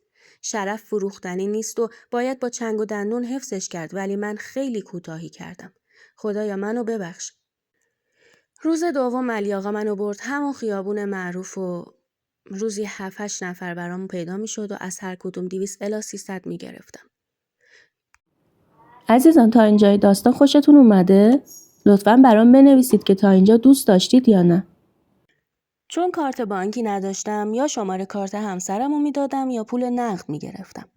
شرف فروختنی نیست و باید با چنگ و دندون حفظش کرد، ولی من خیلی کوتاهی کردم. خدایا منو ببخش. روز دوم علی آقا منو برد همون خیابون معروف و روزی 7-8 نفر برام پیدا میشد و از هر کدوم 200 الی 300 میگرفتم. عزیزان تا اینجای داستان خوشتون اومده؟ لطفاً برام بنویسید که تا اینجا دوست داشتید یا نه. چون کارت بانکی نداشتم یا شماره کارت همسرمو میدادم یا پول نقد میگرفتم.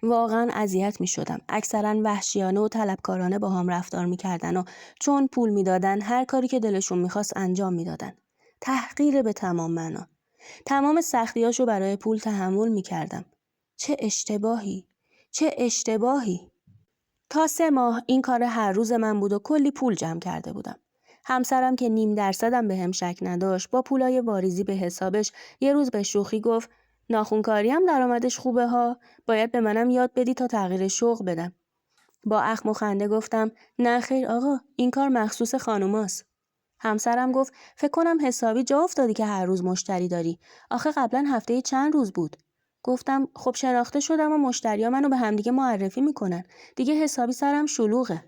واقعا اذیت میشدم. اکثرا وحشیانه و طلبکارانه با هم رفتار میکردن و چون پول میدادن هر کاری که دلشون میخواست انجام میدادن. تحقیر به تمام معنا. تمام سختیاشو برای پول تحمل میکردم. چه اشتباهی. چه اشتباهی. تا 3 ماه این کار هر روز من بود و کلی پول جمع کرده بودم. همسرم که 0.5% بهم شک نداشت با پولای واریزی به حسابش یه روز به شوخی گفت ناخونکاری هم درآمدش خوبه ها، باید به منم یاد بدی تا تغییر شغل بدم. با اخم و خنده گفتم نه خیر آقا، این کار مخصوص خانوماست. همسرم گفت فکر کنم حسابی جا افتادی که هر روز مشتری داری. آخه قبلا هفته چند روز بود. گفتم خب شناخته شدم و مشتریا منو به همدیگه معرفی میکنن. دیگه حسابی سرم شلوغه.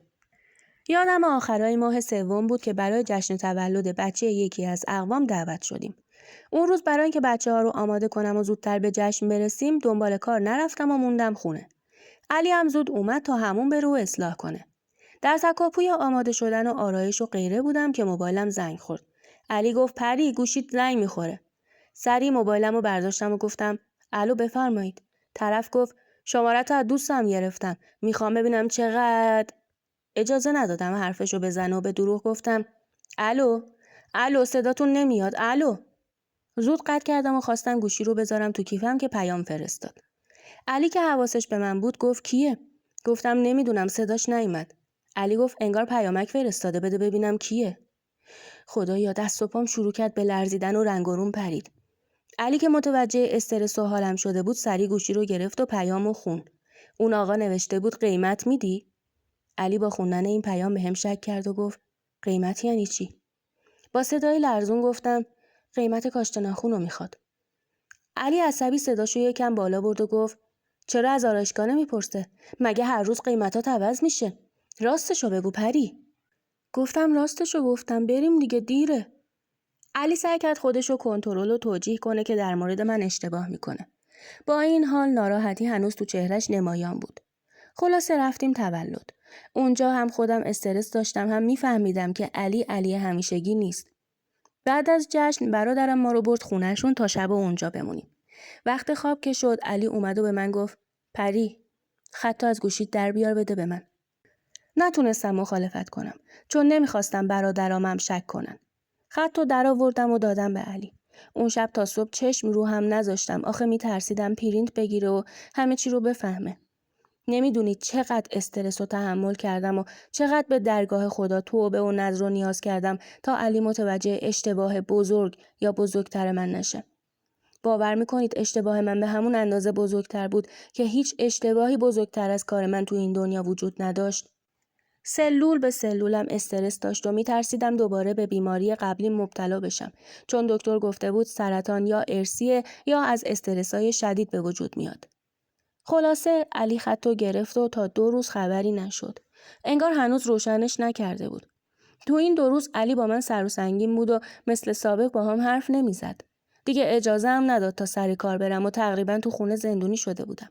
یادم آخرای ماه سوم بود که برای جشن تولد بچه یکی از اقوام دعوت شدیم. اون روز برای اینکه بچه‌ها رو آماده کنم و زودتر به جشن برسیم دنبال کار نرفتم و موندم خونه. علی هم زود اومد تا همون بره و اصلاح کنه. در تکاپوی آماده شدن و آرایش و غیره بودم که موبایلم زنگ خورد. علی گفت پری گوشیت زنگ میخوره. سری موبایلم رو برداشتم و گفتم الو بفرمایید. طرف گفت شماره‌تو از دوستم گرفتم. میخوام ببینم چقدر. اجازه ندادم حرفشو بزنه و به دروغ گفتم الو الو صداتون نمیاد الو. زود قطع کردم و خواستم گوشی رو بذارم تو کیفم که پیام فرستاد. علی که حواسش به من بود گفت کیه؟ گفتم نمیدونم صداش نیومد. علی گفت انگار پیامک فرستاده بده ببینم کیه. خدایا دست و پام شروع کرد به لرزیدن و رنگ و روم پرید. علی که متوجه استرس و حالم شده بود سری گوشی رو گرفت و پیامو خوند. اون آقا نوشته بود قیمت میدی؟ علی با خوندن این پیام بهم شک کرد و گفت قیمت یعنی چی؟ با صدای لرزون گفتم قیمت کاشت ناخن رو میخواد. علی عصبی صداشو یکم بالا برد و گفت چرا از آرایشگاه نمیپرسه؟ مگه هر روز قیمتات عوض میشه؟ راستشو بگو پری. گفتم راستشو گفتم بریم دیگه دیره. علی سعی کرد خودشو کنترل و توجیه کنه که در مورد من اشتباه میکنه. با این حال ناراحتی هنوز تو چهرش نمایان بود. خلاصه رفتیم تولد. اونجا هم خودم استرس داشتم هم میفهمیدم که علی همیشگی نیست. بعد از جشن برادرم ما رو برد خونهشون تا شب اونجا بمونیم. وقت خواب که شد علی اومد و به من گفت پری خطو از گوشیت در بیار بده به من. نتونستم مخالفت کنم چون نمیخواستم برادرامم شک کنن. خطو در آوردم و دادم به علی. اون شب تا صبح چشم رو هم نذاشتم آخه میترسیدم پرینت بگیره و همه چی رو بفهمه. نمیدونید چقدر استرس و تحمل کردم و چقدر به درگاه خدا توبه و نذر و نیاز کردم تا علی متوجه اشتباه بزرگ یا بزرگتر من نشه. باور میکنید اشتباه من به همون اندازه بزرگتر بود که هیچ اشتباهی بزرگتر از کار من تو این دنیا وجود نداشت. سلول به سلولم استرس داشت و میترسیدم دوباره به بیماری قبلی مبتلا بشم چون دکتر گفته بود سرطان یا ارثیه یا از استرسای شدید به وجود میاد. خلاصه علی خطو گرفت و تا 2 روز خبری نشد. انگار هنوز روشنش نکرده بود. تو این 2 روز علی با من سر و سنگین بود و مثل سابق با هم حرف نمیزد. دیگه اجازه هم نداد تا سر کار برم و تقریبا تو خونه زندونی شده بودم.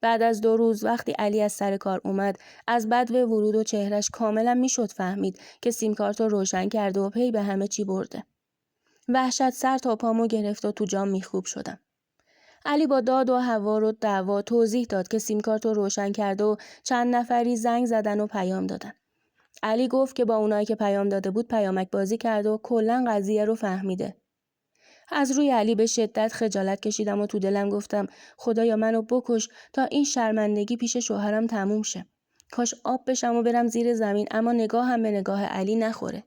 بعد از 2 روز وقتی علی از سر کار اومد از بدو ورود و چهرش کاملا میشد فهمید که سیم کارت رو روشن کرده و پی به همه چی برده. وحشت سر تا پامو گرفت و تو جام میخوب شدم. علی با داد و هوار و دعوا توضیح داد که سیم کارت رو روشن کرده و چند نفری زنگ زدن و پیام دادن. علی گفت که با اونایی که پیام داده بود پیامک بازی کرده و کلاً قضیه رو فهمیده. از روی علی به شدت خجالت کشیدم و تو دلم گفتم خدایا منو بکش تا این شرمندگی پیش شوهرم تموم شه. کاش آب بشم و برم زیر زمین اما نگاهم به نگاه علی نخوره.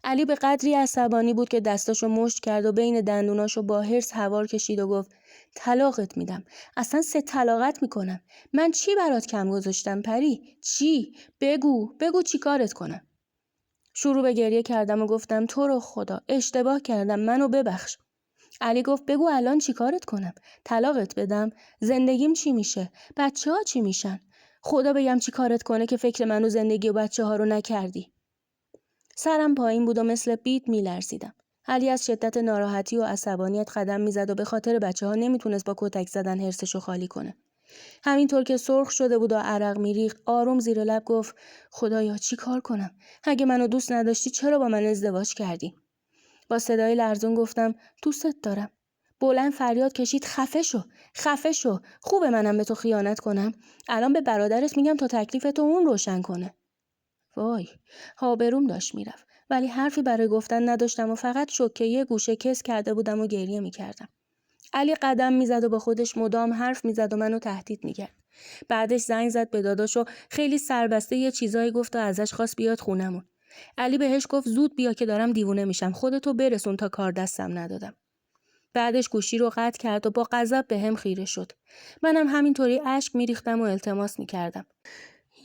علی به قدری عصبانی بود که دستاشو مشت کرد و بین دندوناشو با حرص هوار کشید و گفت طلاقت میدم. اصلا 3 طلاقت میکنم. من چی برات کم گذاشتم پری؟ چی؟ بگو چی کارت کنم؟ شروع به گریه کردم و گفتم تو رو خدا اشتباه کردم، منو ببخش. علی گفت بگو الان چی کارت کنم؟ طلاقت بدم؟ زندگیم چی میشه؟ بچه‌ها چی میشن؟ خدا بگم چی کارت کنه که فکر منو زندگی و بچه‌ها رو نکردی. سرم پایین بود و مثل بید میلرزیدم. علی از شدت ناراحتی و عصبانیت قدم میزد و به خاطر بچه‌ها نمیتونست با کتک زدن حرسشو خالی کنه. همینطور که سرخ شده بود و عرق میریخت آروم زیر لب گفت خدایا چی کار کنم؟ اگه منو دوست نداشتی چرا با من ازدواج کردی؟ با صدای لرزون گفتم دوستت دارم. بلند فریاد کشید خفه شو. خوبه منم به تو خیانت کنم؟ الان به برادرت میگم تا تکلیف تو اون روشن کنه. وای، آبروم داشت میرفت ولی حرفی برای گفتن نداشتم و فقط شوکه یه گوشه کس کرده بودم و گریه میکردم. علی قدم میزد و با خودش مدام حرف میزد و منو تهدید میکرد. بعدش زنگ زد به داداش و خیلی سربسته یه چیزایی گفت و ازش خواست بیاد خونمون. علی بهش گفت زود بیا که دارم دیوونه میشم، خودتو برسون تا کار دستم ندادم. بعدش گوشی رو قطع کرد و با غضب بهم خیره شد. منم همینطوری اشک میریختم و التماس میکردم.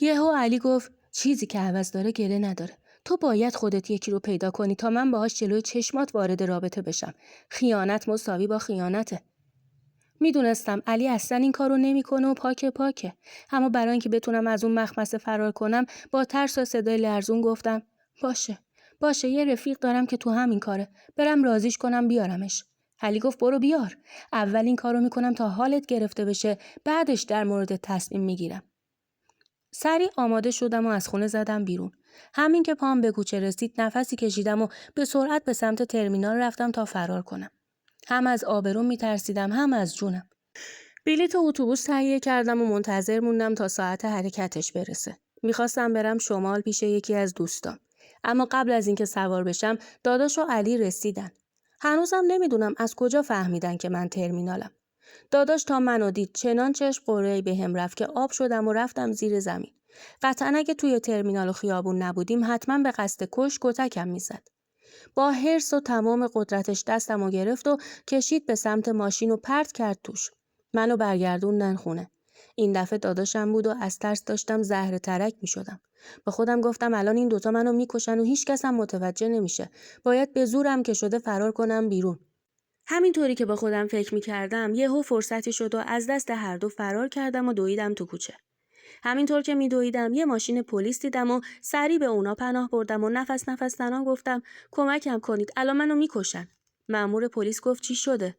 یهو علی گفت چیزی که عوض داره گله نداره. تو باید خودت یکی رو پیدا کنی تا من باهاش جلوی چشمات وارد رابطه بشم. خیانت مساوی با خیانته. میدونستم علی اصلا این کارو نمیکنه و پاکه. اما برای اینکه بتونم از اون مخمسه فرار کنم با ترس و صدای لرزون گفتم باشه یه رفیق دارم که تو همین کاره. برم رازیش کنم بیارمش. علی گفت برو بیار. اول این کارو میکنم تا حالت گرفته بشه، بعدش در مورد تصمیم میگیرم. سریع آماده شدم و از خونه زدم بیرون. همین که پام به کوچه رسید نفسی کشیدم و به سرعت به سمت ترمینال رفتم تا فرار کنم. هم از آبروم میترسیدم هم از جونم. بلیط اتوبوس تهیه کردم و منتظر موندم تا ساعت حرکتش برسه. میخواستم برم شمال پیش یکی از دوستام. اما قبل از اینکه سوار بشم داداش و علی رسیدن. هنوزم نمیدونم از کجا فهمیدن که من ترمینالم. داداش تا منو دید چنان چشم قره‌ای بهم رفت که آب شدم و رفتم زیر زمین. قطعاً اگه توی ترمینال و خیابون نبودیم حتما به قصد کتکم میزد. با حرص و تمام قدرتش دستمو گرفت و کشید به سمت ماشین و پرت کرد توش. منو برگردوندن خونه. این دفعه داداشم بود و از ترس داشتم زهر ترک می شدم. با خودم گفتم الان این دوتا منو میکشن و هیچ کس هم متوجه نمیشه. باید به زورم که شده فرار کنم بیرون. همینطوری که با خودم فکر می‌کردم یهو فرصتی شد و از دست هر دو فرار کردم و دویدم تو کوچه. همینطور که میدویدم یه ماشین پلیس دیدم و سریع به اونا پناه بردم و نفس تنان گفتم کمکم کنید الان منو میکشن. مأمور پلیس گفت چی شده؟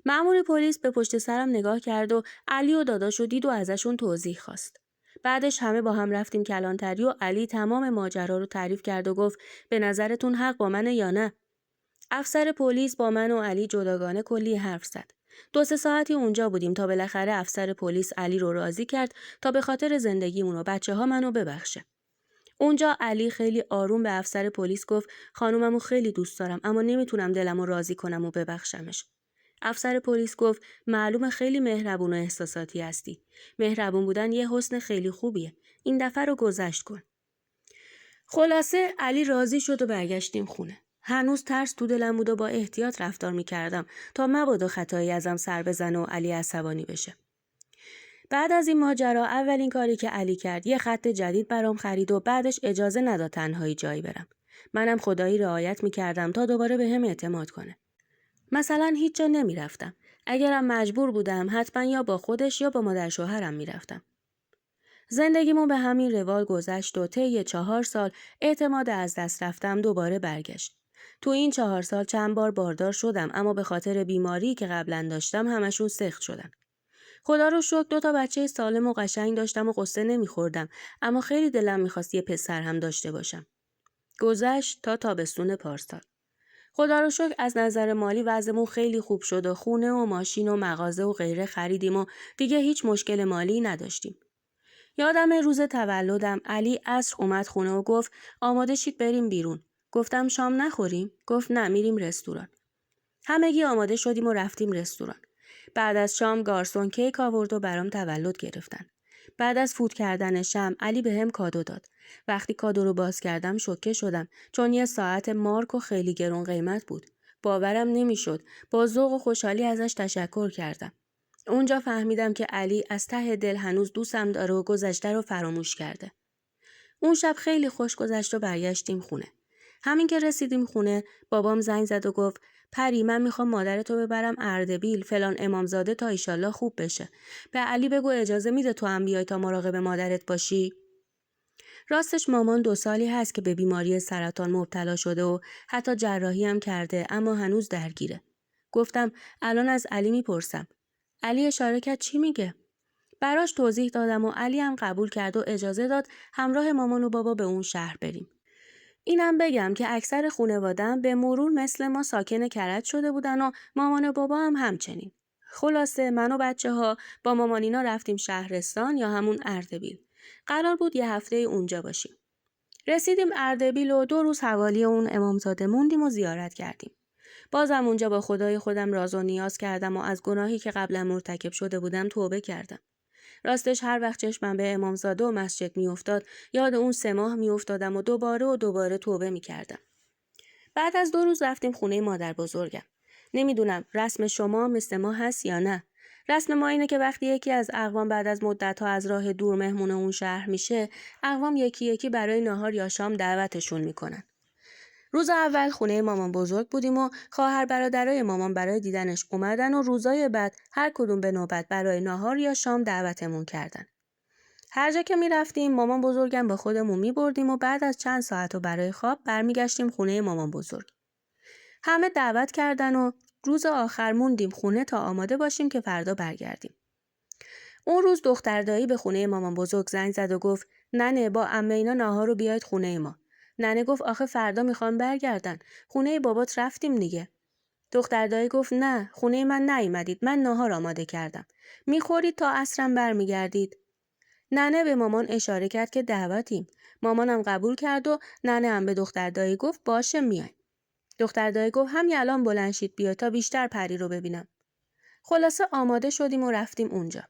مأمور پلیس به پشت سرم نگاه کرد و علی و داداشو دید و ازشون توضیح خواست. بعدش همه با هم رفتیم کلانتری و علی تمام ماجرا رو تعریف کرد و گفت به نظرتون حق با منه یا نه؟ افسر پلیس با من و علی جداگانه کلی حرف زد. 2-3 ساعتی اونجا بودیم تا بالاخره افسر پلیس علی رو راضی کرد تا به خاطر زندگیمون و بچه‌ها منو ببخشه. اونجا علی خیلی آروم به افسر پلیس گفت خانوممو خیلی دوست دارم اما نمیتونم دلمو راضی کنم و ببخشمش. افسر پلیس گفت معلومه خیلی مهربون و احساساتی هستی. مهربون بودن یه حسن خیلی خوبیه. این دفعه رو گذشت کن. خلاصه علی راضی شد و برگشتیم خونه. هنوز ترس تو دلم بود و با احتیاط رفتار می‌کردم تا مبادا خطایی ازم سر بزنه و علی عصبانی بشه. بعد از این ماجرا اولین کاری که علی کرد یه خط جدید برام خرید و بعدش اجازه نداد تنهایی جایی برم. منم خدایی رعایت می‌کردم تا دوباره بهم اعتماد کنه. مثلا هیچ جا نمی‌رفتم. اگرم مجبور بودم حتما یا با خودش یا با مادر شوهرم می‌رفتم. زندگیمون به همین روال گذشت و طی 4 سال اعتماد از دست رفتم دوباره برگشت. تو این 4 سال چند بار باردار شدم اما به خاطر بیماری که قبلا داشتم همشون سخت شدن. خدا رو شکر 2 تا بچه سالم و قشنگ داشتم و قصه نمیخوردم اما خیلی دلم میخواست یه پسر هم داشته باشم. گذشت تا تابستون پارسال. خدا رو شکر از نظر مالی وضعمون خیلی خوب شد و خونه و ماشین و مغازه و غیره خریدیم و دیگه هیچ مشکل مالی نداشتیم. یادم روز تولدم علی عصر اومد خونه و گفت آماده شید بریم بیرون. گفتم شام نخوریم؟ گفت نه میریم رستوران. همگی آماده شدیم و رفتیم رستوران. بعد از شام گارسون کیک آورد و برام تولد گرفتن. بعد از فوت کردن شمع علی بهم کادو داد. وقتی کادو رو باز کردم شوکه شدم چون یه ساعت مارک و خیلی گرون قیمت بود. باورم نمیشد. با ذوق و خوشحالی ازش تشکر کردم. اونجا فهمیدم که علی از ته دل هنوز دوستم داره و گذشته رو فراموش کرده. اون شب خیلی خوش گذشت و برگشتیم خونه. همین که رسیدیم خونه بابام زنگ زد و گفت پری من میخوام مادرتو ببرم اردبیل فلان امامزاده تا ایشالله خوب بشه. به علی بگو اجازه میده تو هم بیای تا مراقب مادرت باشی؟ راستش مامان 2 سالی هست که به بیماری سرطان مبتلا شده و حتی جراحی هم کرده اما هنوز درگیره. گفتم الان از علی میپرسم. علی اشاره کرد چی میگه؟ براش توضیح دادم و علی هم قبول کرد و اجازه داد همراه مامان و بابا به اون شهر بریم. اینم بگم که اکثر خانواده‌ام به مرور مثل ما ساکن کرج شده بودن و مامان و بابا هم همچنین. خلاصه من و بچه‌ها با مامانینا رفتیم شهرستان یا همون اردبیل. قرار بود یه هفته اونجا باشیم. رسیدیم اردبیل و 2 روز حوالی اون امامزاده موندیم و زیارت کردیم. بازم اونجا با خدای خودم راز و نیاز کردم و از گناهی که قبلا مرتکب شده بودم توبه کردم. راستش هر وقت چشمم به امامزاده و مسجد میافتاد یاد اون 3 ماه میافتادم و دوباره توبه میکردم. بعد از 2 روز رفتیم خونه مادر بزرگم. نمیدونم رسم شما مثل ما هست یا نه. رسم ما اینه که وقتی یکی از اقوام بعد از مدت‌ها از راه دور مهمون اون شهر میشه، اقوام یکی یکی برای ناهار یا شام دعوتشون میکنن. روز اول خونه مامان بزرگ بودیم و خواهر برادرای مامان برای دیدنش اومدن و روزای بعد هر کدوم به نوبت برای ناهار یا شام دعوتمون کردن. هر جا که می رفتیم مامان بزرگم با خودمون می بردیم و بعد از چند ساعت و برای خواب برمیگشتیم خونه مامان بزرگ. همه دعوت کردن و روز آخر موندیم خونه تا آماده باشیم که فردا برگردیم. اون روز دختر دایی به خونه مامان بزرگ زنگ زد و گفت ننه با عمه اینا ناهار رو بیاید خونه ما. ننه گفت آخه فردا میخوام برگردن. خونه بابات رفتیم دیگه. دختر دایی گفت نه خونه من نیومدید من ناهار آماده کردم. میخورید تا عصرم برمیگردید. ننه به مامان اشاره کرد که دعوتیم. مامانم قبول کرد و ننه هم به دختر دایی گفت باشه میایم. دختر دایی گفت همین الان بلند شید بیا تا بیشتر پری رو ببینم. خلاصه آماده شدیم و رفتیم اونجا.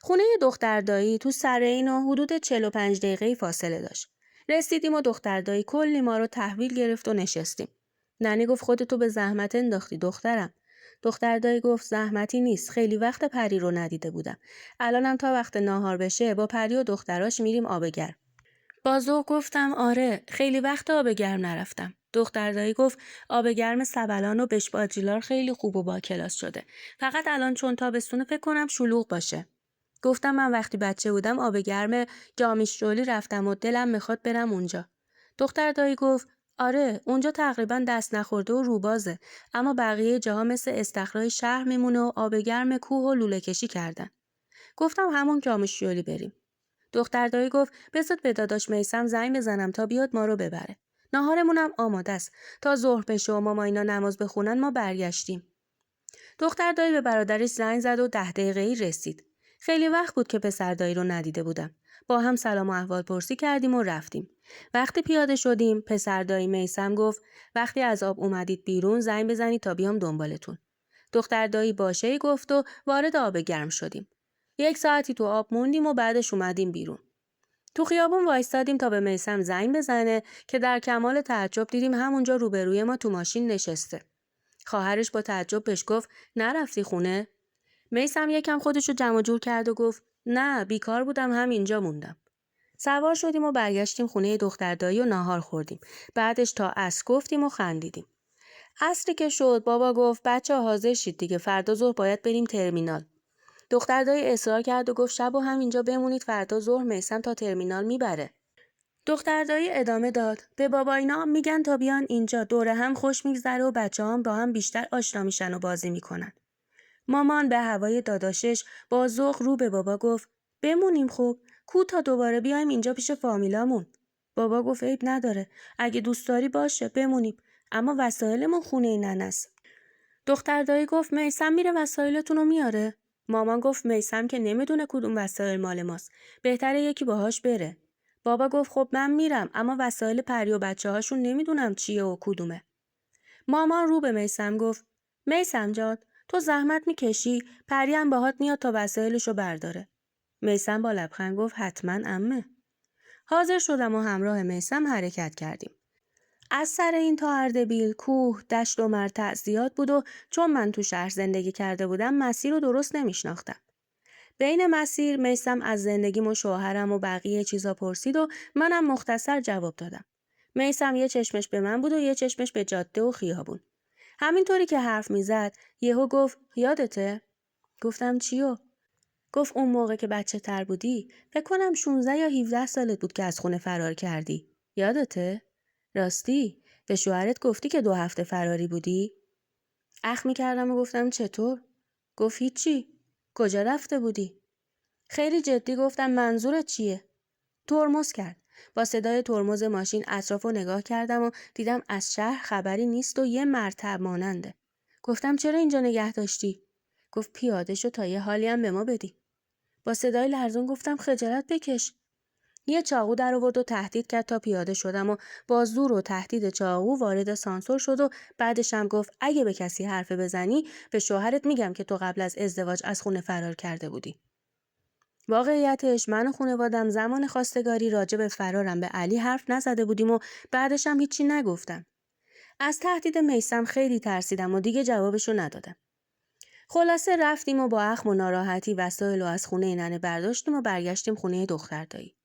خونه دختر دایی تو سر این و حدود 45 دقیقه فاصله داشت. رسیدیم و دختر دایی کلی ما رو تحویل گرفت و نشستیم. ننی گفت خودتو به زحمت انداختی دخترم. دختر دایی گفت زحمتی نیست خیلی وقت پری رو ندیده بودم. الانم تا وقت ناهار بشه با پری و دختراش میریم آب گرم. با ذوق گفتم آره خیلی وقت آب گرم نرفتم. دختر دایی گفت آب گرم سبلان و بش باجیلار خیلی خوب و با کلاس شده. فقط الان چون تابستونه فکر کنم شلوغ باشه. گفتم من وقتی بچه بودم آب گرم جامیشجولی رفتم و دلم میخواد برم اونجا. دختر دایی گفت آره اونجا تقریبا دست نخورده و روبازه اما بقیه جاها مثل استخرای شهر میمونه و آب گرم کوه و لوله کشی کردن. گفتم همون جامیشجولی بریم. دختر دایی گفت بذار به داداش میثم زنگ بزنم تا بیاد ما رو ببره. ناهارمونم آماده است. تا ظهر بشه و ماما اینا نماز بخونن ما برگشتیم. دختر دایی به برادرش زنگ زد و 10 دقیقه‌ای رسید. خیلی وقت بود که پسر دایی رو ندیده بودم. با هم سلام و احوال پرسی کردیم و رفتیم. وقتی پیاده شدیم پسر دایی میثم گفت وقتی از آب اومدید بیرون زنگ بزنید تا بیام دنبالتون. دختر دایی باشه‌ای گفت و وارد آب گرم شدیم. 1 ساعتی تو آب موندیم و بعدش اومدیم بیرون. تو خیابون وایستادیم تا به میثم زنگ بزنه که در کمال تعجب دیدیم همونجا روبروی ما تو ماشین نشسته. خواهرش با تعجب بهش گفت نرفتی خونه؟ میثم یکم خودشو جمع جور کرد و گفت نه بیکار بودم همینجا موندم. سوار شدیم و برگشتیم خونه دختر دایی و ناهار خوردیم. بعدش تا عصر گفتیم و خندیدیم. عصری که شد بابا گفت بچه حاضر شید دیگه فردا ظهر باید بریم ترمینال. دختر دایی اصرار کرد و گفت شبو همینجا بمونید فردا ظهر میثم تا ترمینال میبره. دختر دایی ادامه داد به بابا اینا میگن تا بیان اینجا دوره هم خوش میگذره و بچه‌هام با هم بیشتر آشنا میشن و بازی میکنن. مامان به هوای داداشش با ذوق رو به بابا گفت بمونیم خب کو تا دوباره بیایم اینجا پیش فامیلامون. بابا گفت عیب نداره اگه دوست داری باشه بمونیم اما وسایلمون خونه ننست. دختر دایی گفت میثم میره وسایلتون رو میاره. مامان گفت میثم که نمیدونه کدوم وسایل مال ماست بهتره یکی باهاش بره. بابا گفت خب من میرم اما وسایل پری و بچه‌هاشون نمیدونم چیه و کدومه. مامان رو به میثم گفت میثم جان تو زحمت میکشی پری هم باهات میاد تا وسایلشو برداره. میثم با لبخند گفت حتما عمه. حاضر شدم و همراه میثم حرکت کردیم. از سر این تا اردبیل کوه، دشت و مرتع زیاد بود و چون من تو شهر زندگی کرده بودم مسیر رو درست نمیشناختم. بین مسیر میثم از زندگیم و شوهرم و بقیه چیزا پرسید و منم مختصر جواب دادم. میثم یه چشمش به من بود و یه چشمش به جاده و خیابون. همینطوری که حرف میزد یهو گفت یادته؟ گفتم چیو؟ گفت اون موقع که بچه تر بودی فکر کنم 16 یا 17 سالت بود که از خونه فرار کردی. یادته؟ راستی به شوهرت گفتی که 2 هفته فراری بودی؟ اخم می‌کردم و گفتم چطور؟ گفت هیچی. کجا رفته بودی؟ خیلی جدی گفتم منظورت چیه؟ ترمز کرد. با صدای ترمز ماشین اطرافو نگاه کردم و دیدم از شهر خبری نیست و یه مرتب ماننده. گفتم چرا اینجا نگه داشتی؟ گفت پیاده شو تا یه حالی هم به ما بدی. با صدای لرزون گفتم خجالت بکش. یه چاقو در آورد و تهدید کرد تا پیاده شدم و با زور و تهدید چاقو وارد سانسور شد و بعدش هم گفت اگه به کسی حرف بزنی به شوهرت میگم که تو قبل از ازدواج از خونه فرار کرده بودی. واقعیتش من و خانوادم زمان خواستگاری راجع به فرارم به علی حرف نزده بودیم و بعدش هم هیچی نگفتم. از تهدید میثم خیلی ترسیدم و دیگه جوابشو ندادم. خلاصه رفتیم و با اخم و ناراحتی وسایل رو از خونه ننه برداشتیم و برگشتیم خونه دختر دایی.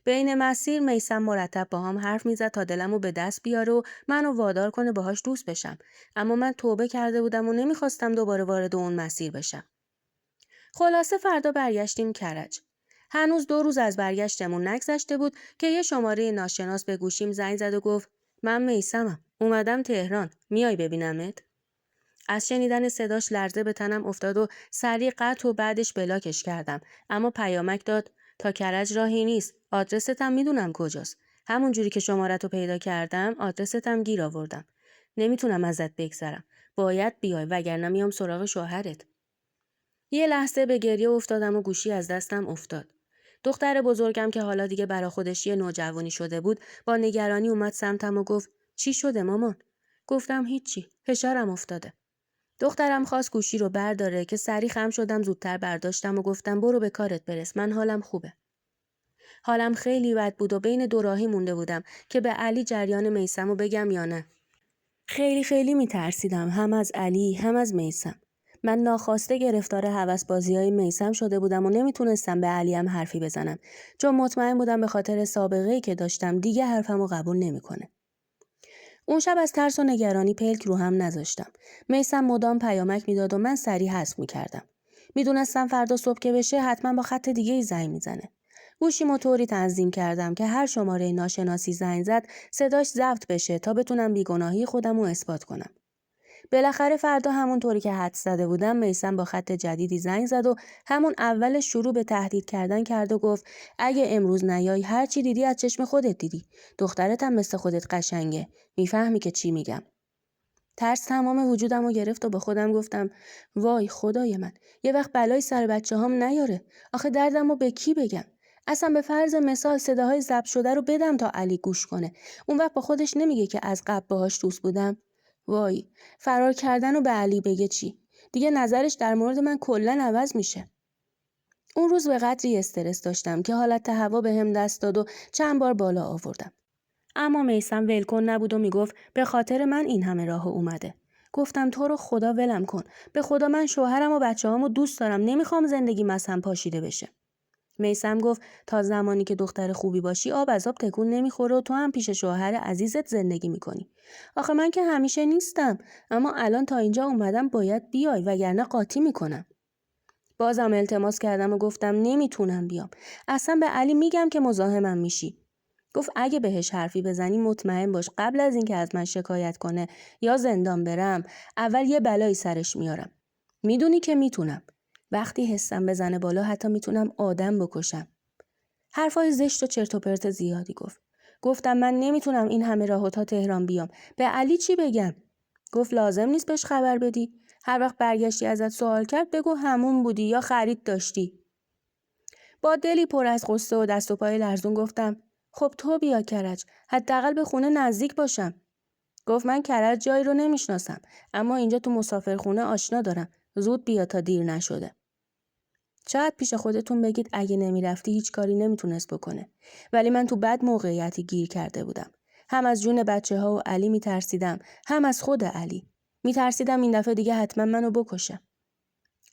بین مسیر میثم مرتب با هم حرف میزد تا دلمو به دست بیاره و منو وادار کنه باهاش دوست بشم، اما من توبه کرده بودم و نمیخواستم دوباره وارد اون مسیر بشم. خلاصه فردا برگشتیم کرج. هنوز 2 روز از برگشتمون نگذشته بود که یه شماره ناشناس به گوشیم زنگ زد و گفت من میثمم، اومدم تهران، میای ببینمت؟ از شنیدن صداش لرزه به تنم افتاد و سریع قطع و بعدش بلاکش کردم، اما پیامک داد تا کرج راهی نیست، آدرستم میدونم کجاست. همون جوری که شماره‌تو پیدا کردم آدرستم گیر آوردم. نمیتونم ازت بگذرم. باید بیای وگرنه میام سراغ شوهرت. یه لحظه به گریه افتادم و گوشی از دستم افتاد. دختر بزرگم که حالا دیگه برا خودش یه نوجوانی شده بود با نگرانی اومد سمتم و گفت چی شده مامان؟ گفتم هیچی، فشارم افتاده. دخترم خواست گوشی رو برداره که سریع خم شدم زودتر برداشتم و گفتم برو به کارت برس، من حالم خوبه. حالم خیلی بد بود و بین 2 راهی مونده بودم که به علی جریان میثم رو بگم یا نه. خیلی میترسیدم، هم از علی هم از میثم. من ناخواسته گرفتار هوس‌بازی‌های میثم شده بودم و نمیتونستم به علی هم حرفی بزنم چون مطمئن بودم به خاطر سابقه‌ای که داشتم دیگه حرفمو قبول نمیکنه. اون شب از ترس و نگرانی پلک رو هم نذاشتم. میثم مدام پیامک میداد و من سریع حذف میکردم. میدونستم فردا صبح که بشه حتما با خط دیگه ای زنگ میزنه. گوشیمو طوری تنظیم کردم که هر شماره ناشناسی زنگ زد صداش ضبط بشه تا بتونم بیگناهی خودم رو اثبات کنم. بالاخره فردا همونطوری که حدس زده بودم میثم با خط جدیدی زنگ زد و همون اول شروع به تهدید کردن کرد و گفت اگه امروز نیای هر چی دیدی از چشم خودت دیدی. دخترت هم مثل خودت قشنگه. میفهمی که چی میگم. ترس تمام وجودمو گرفت و با خودم گفتم وای خدای من، یه وقت بلای سر بچه‌هام نیاره. آخه دردمو به کی بگم؟ اصلا به فرض مثال صداهای ضبط شده رو بدم تا علی گوش کنه. اون وقت با خودش نمیگه که از قبل باهاش دوست بودم. وای، فرار کردن و به علی بگه چی؟ دیگه نظرش در مورد من کلاً عوض میشه. اون روز به قدری استرس داشتم که حالت هوا بهم دست داد و چند بار بالا آوردم. اما میثم ولکن نبود و میگفت به خاطر من این همه راه اومده. گفتم تو رو خدا ولم کن. به خدا من شوهرم و بچه‌هامو دوست دارم. نمیخوام زندگیم از هم پاشیده بشه. میثم گفت تا زمانی که دختر خوبی باشی آب از آب تکون نمیخوره و تو هم پیش شوهر عزیزت زندگی میکنی. آخه من که همیشه نیستم، اما الان تا اینجا اومدم باید بیای وگرنه قاطی میکنم. بازم التماس کردم و گفتم نمیتونم بیام. اصلا به علی میگم که مزاحمم میشی. گفت اگه بهش حرفی بزنی مطمئن باش قبل از اینکه از من شکایت کنه یا زندان برم اول یه بلایی سرش میارم. میدونی که میتونم. وقتی حسم بزنه بالا حتی میتونم آدم بکشم. حرفای زشت و چرت و پرت زیادی گفت. گفتم من نمیتونم این همه راه تا تهران بیام. به علی چی بگم؟ گفت لازم نیست بهش خبر بدی. هر وقت برگشتی ازت سوال کرد بگو همون بودی یا خرید داشتی. با دلی پر از غصه و دست و پای لرزون گفتم خب تو بیا کرج، حداقل به خونه نزدیک باشم. گفت من کرج جایی رو نمیشناسم، اما اینجا تو مسافرخونه آشنا دارم. زود بیا تا دیر نشده. شاید پیش خودتون بگید اگه نمیرفتی هیچ کاری نمیتونست بکنه. ولی من تو بد موقعیتی گیر کرده بودم. هم از جون بچه‌ها و علی میترسیدم، هم از خود علی. میترسیدم این دفعه دیگه حتما منو بکشه.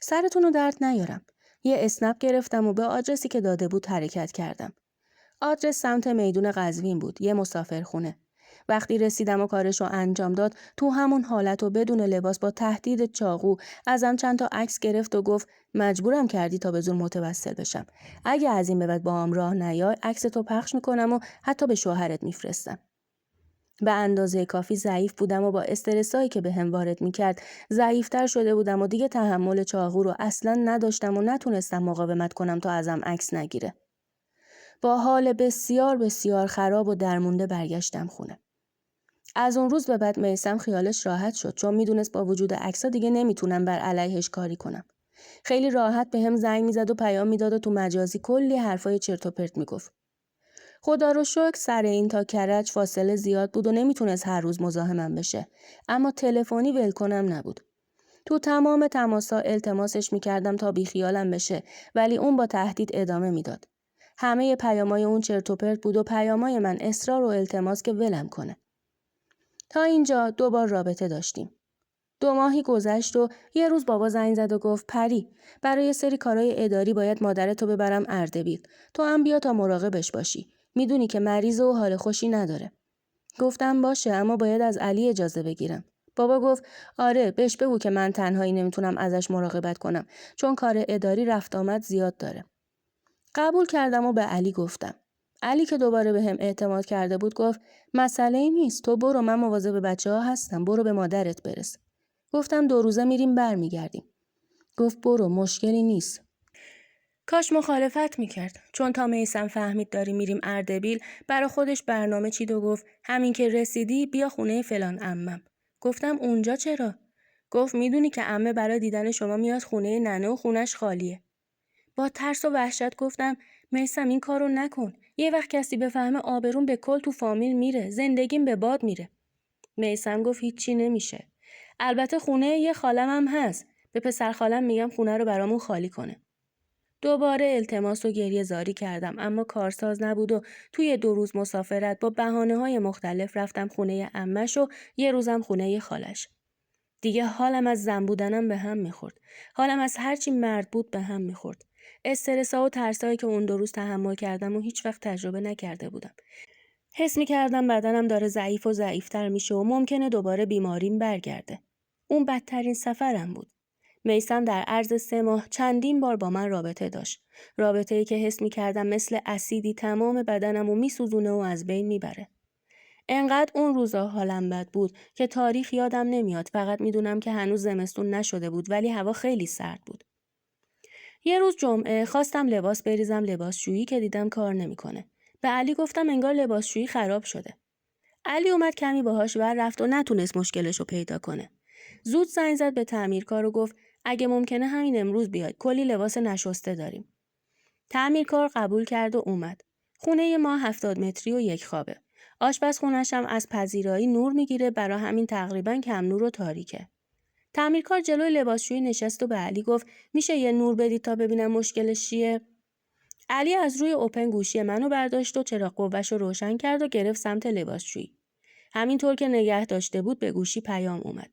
سرتون رو درد نیارم. یه اسنپ گرفتم و به آدرسی که داده بود حرکت کردم. آدرس سمت میدون قزوین بود، یه مسافرخونه. وقتی رسیدم و کارشو انجام داد، تو همون حالت و بدون لباس با تهدید چاقو ازم چند تا عکس گرفت و گفت مجبورم کردی تا به زور متوسل بشم. اگه از این به بعد با هم راه نیای، عکستو پخش میکنم و حتی به شوهرت میفرستم. به اندازه کافی ضعیف بودم و با استرسایی که بهم وارد میکرد ضعیفتر شده بودم و دیگه تحمل چاقو رو اصلا نداشتم و نتونستم مقاومت کنم تا ازم عکس نگیره. با حال بسیار بسیار خراب و درمونده برگشتم خونه. از اون روز به بعد میثم خیالش راحت شد چون میدونست با وجود عکس‌ها دیگه نمیتونم بر علیهش کاری کنم. خیلی راحت بهم زنگ میزد و پیام میداد و تو مجازی کلی حرفای چرت و پرت میگفت. خدا رو شکر سر این تا کرج فاصله زیاد بود و نمیتونست هر روز مزاحمم بشه، اما تلفنی ولکنم نبود. تو تمام تماسا التماسش میکردم تا بیخیالم بشه، ولی اون با تهدید ادامه میداد. همه پیامای اون چرت و پرت بود و پیامای من اصرار و التماس که ولم کنه. تا اینجا 2 بار رابطه داشتیم. 2 ماهی گذشت و یه روز بابا زنگ زد و گفت پری، برای سری کارهای اداری باید مادرتو ببرم اردبیل. تو هم بیا تا مراقبش باشی. میدونی که مریضه و حال خوشی نداره. گفتم باشه، اما باید از علی اجازه بگیرم. بابا گفت آره، بهش بگو که من تنهایی نمیتونم ازش مراقبت کنم چون کار اداری رفت آمد زیاد داره. قبول کردم و به علی گفتم. علی که دوباره بهم اعتماد کرده بود گفت مسئله نیست، تو برو، من مواظب بچه‌ها هستم، برو به مادرت برس. گفتم 2 روزه میریم برمیگردیم. گفت برو، مشکلی نیست. کاش مخالفت میکرد چون تا میثم فهمید داریم میریم اردبیل برا خودش برنامه چید و گفت همین که رسیدی بیا خونه فلان عمم. گفتم اونجا چرا؟ گفت میدونی که عمه برای دیدن شما میاد خونه ننه و خونش خالیه. با ترس و وحشت گفتم میثم این کارو نکن. یه وقت کسی بفهمه آبروم به کل تو فامیل میره، زندگیم به باد میره. میثم گفت هیچی نمیشه. البته خونه یه خالم هم هست. به پسر خالم میگم خونه رو برامون خالی کنه. دوباره التماس و گریه زاری کردم اما کارساز نبود و توی 2 روز مسافرت با بهانه‌های مختلف رفتم خونه عمش و یه روزم خونه خالش. دیگه حالم از زن بودنم به هم میخورد. حالم از هرچی مرد بود به هم میخورد. استرس‌ها و ترسایی که اون 2 روز تحمل کردم و هیچ وقت تجربه نکرده بودم. حس می‌کردم بدنم داره ضعیف و ضعیف‌تر میشه و ممکنه دوباره بیماریم برگرده. اون بدترین سفرم بود. میثم در عرض 3 ماه چندین بار با من رابطه داشت. رابطه‌ای که حس می‌کردم مثل اسیدی تمام بدنمو میسوزونه و از بین میبره. انقدر اون روزا حالم بد بود که تاریخ یادم نمیاد، فقط میدونم که هنوز زمستون نشده بود ولی هوا خیلی سرد بود. یه روز جمعه خواستم لباس بریزم لباسشویی که دیدم کار نمیکنه. به علی گفتم انگار لباسشویی خراب شده. علی اومد کمی باهاش ور رفت و نتونست مشکلشو پیدا کنه. زود زنگ زد به تعمیرکار و گفت اگه ممکنه همین امروز بیاید، کلی لباس نشسته داریم. تعمیرکار قبول کرد و اومد. خونه ما 70 متری و 1 خوابه. آشپزخونه‌ش هم از پذیرایی نور میگیره، برا همین تقریبا کم نور و تاریکه. تعمیرکار جلوی لباسشویی نشست و به علی گفت میشه یه نور بدید تا ببینم مشکلش چیه؟ علی از روی اوپن گوشی منو برداشت و چراغ قوه‌ش رو روشن کرد و گرفت سمت لباسشویی. همینطور که نگه داشته بود به گوشی پیام اومد.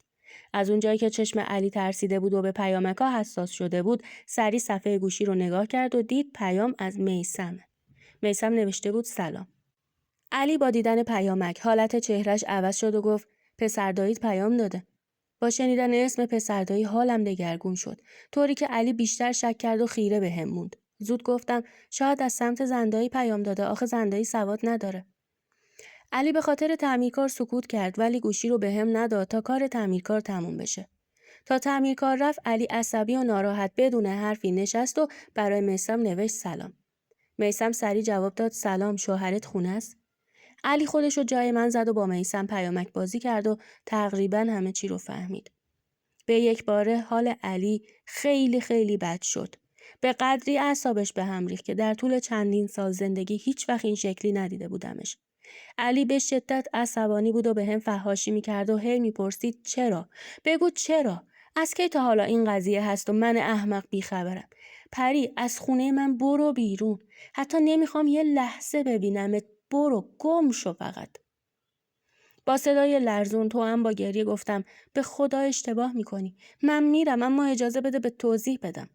از اونجایی که چشم علی ترسیده بود و به پیامک‌ها حساس شده بود، سریع صفحه گوشی رو نگاه کرد و دید پیام از میثم. میثم نوشته بود سلام. علی با دیدن پیامک حالت چهرش عوض شد و گفت پسرداییت پیام داده. با شنیدن اسم پسردایی حالم دگرگون شد، طوری که علی بیشتر شک کرد و خیره بهم موند. زود گفتم شاید از سمت زندایی پیام داده، آخه زندایی سواد نداره. علی به خاطر تعمیرکار سکوت کرد ولی گوشی رو بهم نداد تا کار تعمیرکار تموم بشه. تا تعمیرکار رفت علی عصبی و ناراحت بدون حرفی نشست و برای میثم نوشت سلام. میثم سریع جواب داد سلام، شوهرت خونه است؟ علی خودش رو جای من زد و با میثم پیامک بازی کرد و تقریبا همه چی رو فهمید. به یک باره حال علی خیلی خیلی بد شد. به قدری اعصابش به هم ریخت که در طول چندین سال زندگی هیچ وقت این شکلی ندیده بودمش. علی به شدت عصبانی بود و به هم فحاشی میکرد و هی میپرسید چرا؟ بگو چرا؟ از کی تا حالا این قضیه هست و من احمق بیخبرم؟ پری از خونه من برو بیرون. حتی نمیخوام یه لحظه ببینمت. برو گم شو فقط. با صدای لرزون توأم با گریه گفتم به خدا اشتباه میکنی. من میرم اما اجازه بده به توضیح بدم.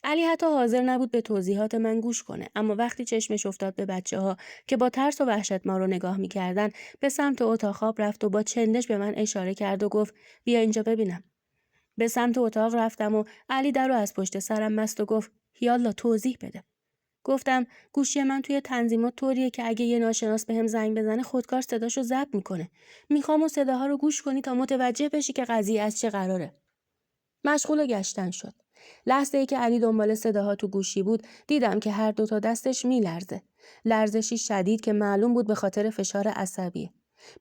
علی حتی حاضر نبود به توضیحات من گوش کنه، اما وقتی چشمش افتاد به بچه‌ها که با ترس و وحشت ما رو نگاه میکردن به سمت اتاق خواب رفت و با چندش به من اشاره کرد و گفت بیا اینجا ببینم. به سمت اتاق رفتم و علی در رو از پشت سرم بست و گفت یالا توضیح بده. گفتم گوشی من توی تنظیمات طوریه که اگه یه ناشناس بهم زنگ بزنه خودکار صداشو ضبط میکنه. میخوام اون صداها رو گوش کنی تا متوجه بشی که قضیه از چه قراره. مشغول گشتن شد. لحظه ای که علی دنبال صداها تو گوشی بود دیدم که هر دو تا دستش میلرزه. لرزشی شدید که معلوم بود به خاطر فشار عصبی.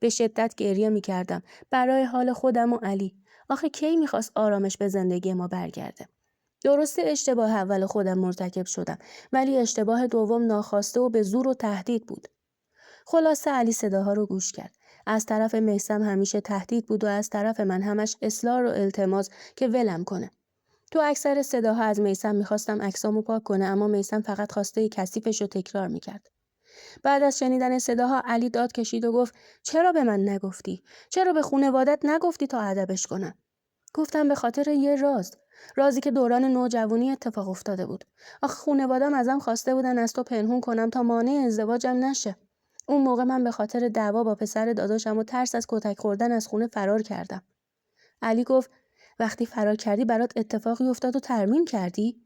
به شدت گریه میکردم برای حال خودم و علی. آخه کی میخواست آرامش به زندگی ما برگرده؟ درسته اشتباه اول خودم مرتکب شدم ولی اشتباه دوم ناخواسته و به زور و تهدید بود. خلاصه علی صداها رو گوش کرد. از طرف میثم همیشه تهدید بود و از طرف من همش اصرار و التماس که ولم کنه. تو اکثر صداها از میثم میخواستم عکسامو پاک کنه اما میثم فقط خواسته کثیفش رو تکرار میکرد. بعد از شنیدن صداها علی داد کشید و گفت چرا به من نگفتی؟ چرا به خانوادت نگفتی تا ادبش کنن؟ گفتم به خاطر یه رازی که دوران نوجوانی اتفاق افتاده بود. آخه خانواده‌ام ازم خواسته بودن از تو پنهون کنم تا مانع ازدواجم نشه. اون موقع من به خاطر دعوا با پسر داداشم و ترس از کتک خوردن از خونه فرار کردم. علی گفت وقتی فرار کردی برات اتفاقی افتاد و ترمیم کردی؟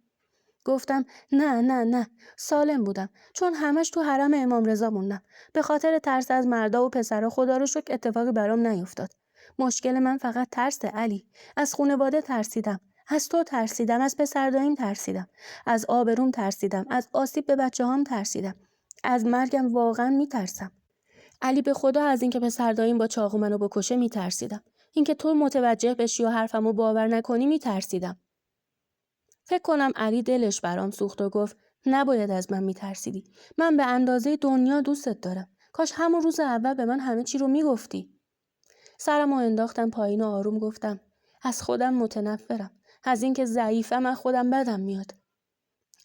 گفتم نه سالم بودم چون همش تو حرم امام رضا موندم. به خاطر ترس از مردا و پسرا خدا رو شکر اتفاقی برام نیفتاد. مشکل من فقط ترس علی. از خانواده ترسیدم. از تو ترسیدم. از پسر داییم ترسیدم. از آبروم ترسیدم. از آسیب به بچه‌هام ترسیدم. از مرگم واقعا میترسم. علی به خدا از اینکه پسر داییم با چاقو منو بکشه میترسیدم. اینکه تو متوجه بشی و حرفمو باور نکنی میترسیدم. فکر کنم علی دلش برام سوخت و گفت نباید از من میترسیدی. من به اندازه دنیا دوستت دارم. کاش همون روز اول به من همه چی رو میگفتی. سرمو انداختم پایین و آروم گفتم از خودم متنفرم. از اینکه ضعیفم از خودم بدم میاد.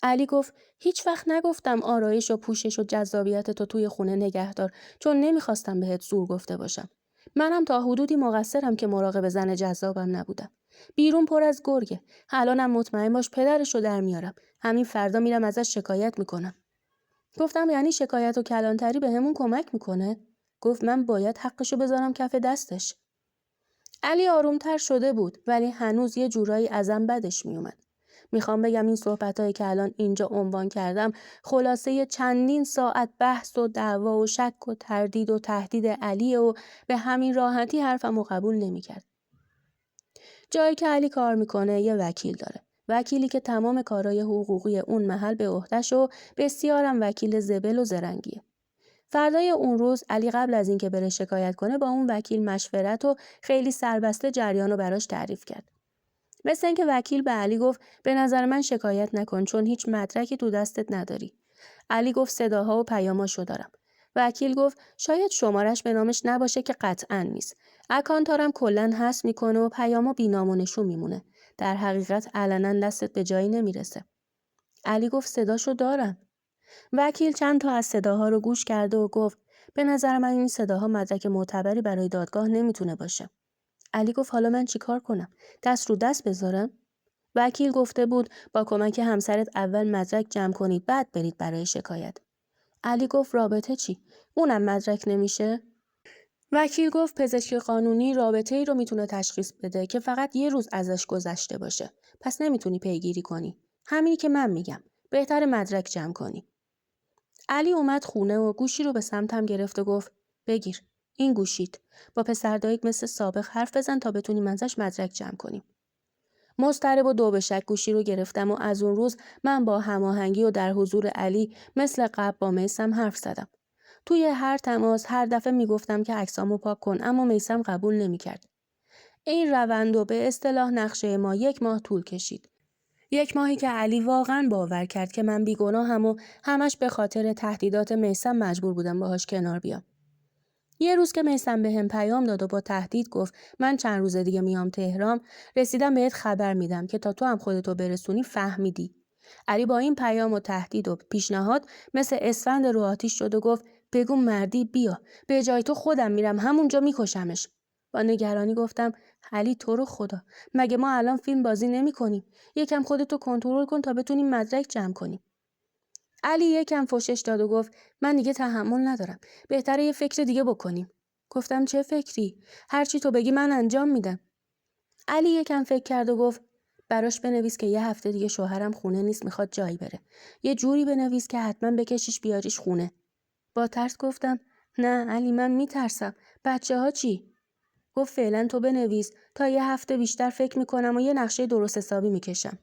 علی گفت هیچ وقت نگفتم آرایش و پوشش و جذابیت تو توی خونه نگهدار چون نمیخواستم بهت زور گفته باشم. منم تا حدودی مقصرم که مراقب زن جذابم نبودم. بیرون پر از گرگه. الانم مطمئن باش پدرشو در میارم. همین فردا میرم ازش شکایت میکنم. گفتم یعنی شکایت و کلانتری بهمون کمک میکنه؟ گفت من باید حقشو بذارم کف دستش. علی آرومتر شده بود ولی هنوز یه جورایی ازم بدش میومد. میخوام بگم این صحبتایی که الان اینجا عنوان کردم خلاصه چندین ساعت بحث و دعوا و شک و تردید و تهدید علی و به همین راحتی حرفمو قبول نمیکرد. جایی که علی کار میکنه یه وکیل داره. وکیلی که تمام کارهای حقوقی اون محل به عهده‌ش و بسیارم وکیل زبل و زرنگیه. فردای اون روز علی قبل از اینکه بره شکایت کنه با اون وکیل مشورت و خیلی سربسته جریانو براش تعریف کرد. مثل اینکه وکیل به علی گفت به نظر من شکایت نکن چون هیچ مدرکی تو دستت نداری. علی گفت صداها و پیاماشو دارم. وکیل گفت شاید شمارش به نامش نباشه که قطعاً نیست. اکانتارم کلاً حذف میکنه و پیامو بی‌نام و نشون میمونه. در حقیقت علنا دستت به جایی نمیرسه. علی گفت صداشو دارم. وکیل چند تا از صداها رو گوش کرده و گفت به نظر من این صداها مدرک معتبری برای دادگاه نمیتونه باشه. علی گفت حالا من چیکار کنم؟ دست رو دست بذارم؟ وکیل گفته بود با کمک همسرت اول مدرک جمع کنید بعد برید برای شکایت. علی گفت رابطه چی؟ اونم مدرک نمیشه؟ وکیل گفت پزشک قانونی رابطه ای رو میتونه تشخیص بده که فقط یه روز ازش گذشته باشه. پس نمیتونی پیگیری کنی. همینی که من میگم. بهتر مدرک جمع کنی. علی اومد خونه و گوشی رو به سمتم گرفت و گفت بگیر. این گوشیت. با پسر داییت مثل سابق حرف بزن تا بتونیم ازش مدرک جمع کنیم. مضطرب و دو به شک گوشی رو گرفتم و از اون روز من با هماهنگی و در حضور علی مثل قبل با میثم حرف زدم. توی هر تماس هر دفعه میگفتم که عکسامو پاک کن اما میثم قبول نمیکرد. این روند و به اصطلاح نقشه ما 1 ماه طول کشید. 1 ماهی که علی واقعا باور کرد که من بیگناهم و همش به خاطر تهدیدات میثم مجبور بودم باهاش کنار بیام. یه روز که میثم بهم پیام داد و با تهدید گفت من چند روز دیگه میام تهران، رسیدم بهت خبر میدم که تا تو هم خودتو برسونی فهمیدی. علی با این پیام و تهدید و پیشنهاد مثل اسفند رو آتیش شد و گفت بگو مردی بیا، به جای تو خودم میرم همونجا میکشمش. با نگرانی گفتم علی تو رو خدا، مگه ما الان فیلم بازی نمی‌کنیم؟ یکم خودتو کنترل کن تا بتونیم مدرک جمع کنیم. علی یکم فوشش داد و گفت من دیگه تحمل ندارم. بهتره یه فکر دیگه بکنیم. گفتم چه فکری؟ هرچی تو بگی من انجام میدم. علی یکم فکر کرد و گفت براش بنویس که یه هفته دیگه شوهرم خونه نیست، میخواد جایی بره. یه جوری بنویس که حتما بکشیش بیاریش خونه. با ترس گفتم نه علی من میترسم. بچه‌ها چی؟ گفت فعلا تو بنویس تا یه هفته بیشتر فکر میکنم و یه نقشه درست حسابی میکشم.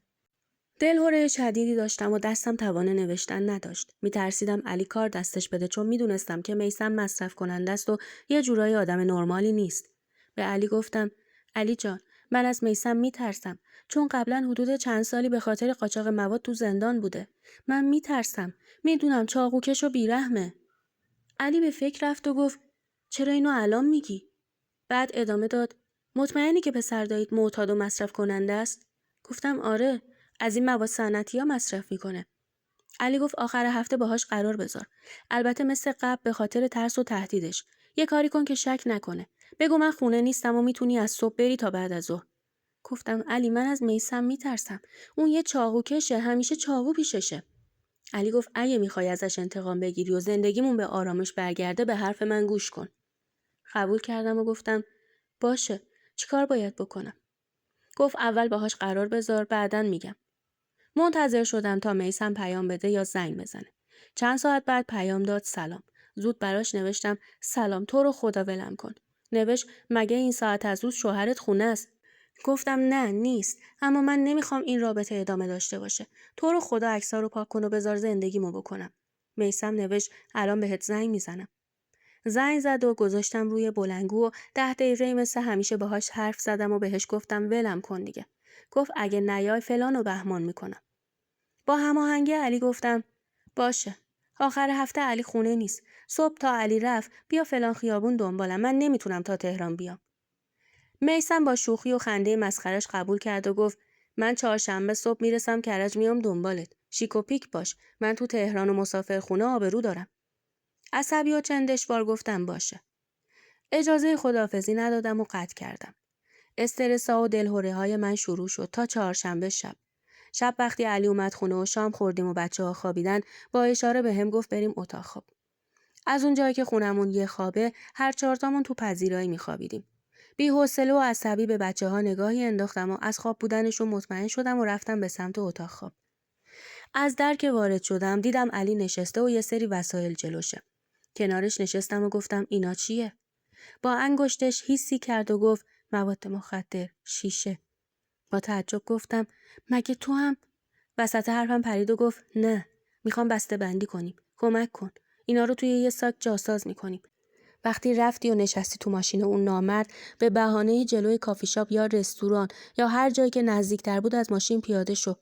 دلهره شدیدی داشتم و دستم توان نوشتن نداشت. میترسیدم علی کار دستش بده چون میدونستم که میثم مصرف کننده است و یه جورایی آدم نرمالی نیست. به علی گفتم علی جان من از میثم میترسم چون قبلا حدود چند سالی به خاطر قاچاق مواد تو زندان بوده. من میترسم. میدونم چاقوکش و بیرحمه. علی به فکر رفت و گفت چرا اینو الان میگی؟ بعد ادامه داد مطمئنی که پسر داییت معتاد و مصرف کننده است؟ گفتم آره، از این مواد صنعتی‌ها مصرف میکنه. علی گفت آخر هفته باهاش قرار بذار. البته مثل قبل به خاطر ترس و تهدیدش. یه کاری کن که شک نکنه. بگو من خونه نیستم و میتونی از صبح بری تا بعد از ظهر. گفتم علی من از میثم میترسم. اون یه چاقو کشه، همیشه چاقو پیششه. علی گفت اگه میخوای ازش انتقام بگیری و زندگیمون به آرامش برگرده به حرف من گوش کن. قبول کردم و گفتم باشه، چیکار باید بکنم؟ گفت اول باهاش قرار بذار بعدن میگم. منتظر شدم تا میثم پیام بده یا زنگ بزنه. چند ساعت بعد پیام داد سلام. زود براش نوشتم سلام تو رو خدا ولم کن. نوشت مگه این ساعت از روز شوهرت خونه است؟ گفتم نه نیست، اما من نمیخوام این رابطه ادامه داشته باشه. تو رو خدا عکس‌ها رو پاک کن و بذار زندگیمو بکنم. میثم نوشت الان بهت زنگ میزنم. زنگ زد و گذاشتم روی بلندگو و 10 دقیقه مثل همیشه باهاش حرف زدم و بهش گفتم ولم کن دیگه. گفت اگه نیای فلان و بهمان میکنم. با هماهنگی علی گفتم باشه. آخر هفته علی خونه نیست. صبح تا علی رفت بیا فلان خیابون دنبالم. من نمیتونم تا تهران بیام. میثم با شوخی و خنده مسخرش قبول کرد و گفت من چهارشنبه صبح میرسم کرج میام دنبالت. شیک و پیک باش. من تو تهران و مسافرخونه آبرو دارم. عصبی و چندشوار گفتم باشه. اجازه خداحافظی ندادم و قطع کردم. استرس‌ها و دلهره‌های من شروع شد تا چهارشنبه شب. شب وقتی علی اومد خونه و شام خوردیم و بچه‌ها خوابیدن با اشاره به هم گفت بریم اتاق خواب. از اون جایی که خونمون یه خوابه هر چهارتامون تو پذیرایی میخوابیدیم. بی‌حوصله و عصبی به بچه‌ها نگاهی انداختم و از خواب بودنشون مطمئن شدم و رفتم به سمت اتاق خواب. از در که وارد شدم دیدم علی نشسته و یه سری وسایل جلوشه. کنارش نشستم و گفتم اینا چیه؟ با انگشتش حسی کرد و گفت مواد مخدر، شیشه. با تعجب گفتم مگه تو هم؟ وسط حرفم پرید و گفت نه، میخوام بسته بندی کنیم. کمک کن. اینا رو توی یه ساک جاساز میکنیم. وقتی رفتی و نشستی تو ماشین اون نامرد به بهانه جلوی کافی شاپ یا رستوران یا هر جایی که نزدیکتر بود از ماشین پیاده شو.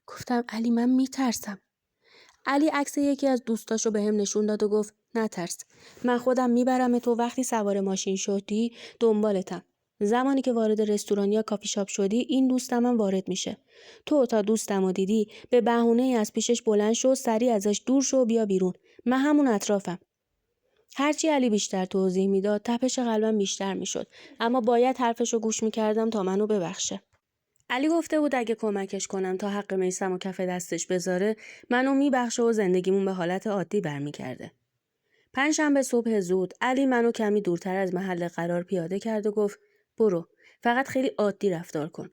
گفتم علی من میترسم. علی عکس یکی از دوستاشو بهم نشون داد و گفت نترس. من خودم میبرم تو وقتی سوار ماشین شدی دنبالتم. زمانی که وارد رستوران یا کافی شاپ شدی این دوستم هم وارد میشه. تو تا دوستمو دیدی به بهونه از پیشش بلند شو سریع ازش دور شو و بیا بیرون. من همون اطرافم. هرچی علی بیشتر توضیح میداد تپش قلبم بیشتر میشد اما باید حرفشو گوش میکردم تا منو ببخشه. علی گفته بود اگه کمکش کنم تا حق میثم و کف دستش بذاره منو میبخشه و زندگیمون به حالت عادی برمیگرده. پنجشنبه صبح زود علی منو کمی دورتر از محل قرار پیاده کرد و گفت برو، فقط خیلی عادی رفتار کن.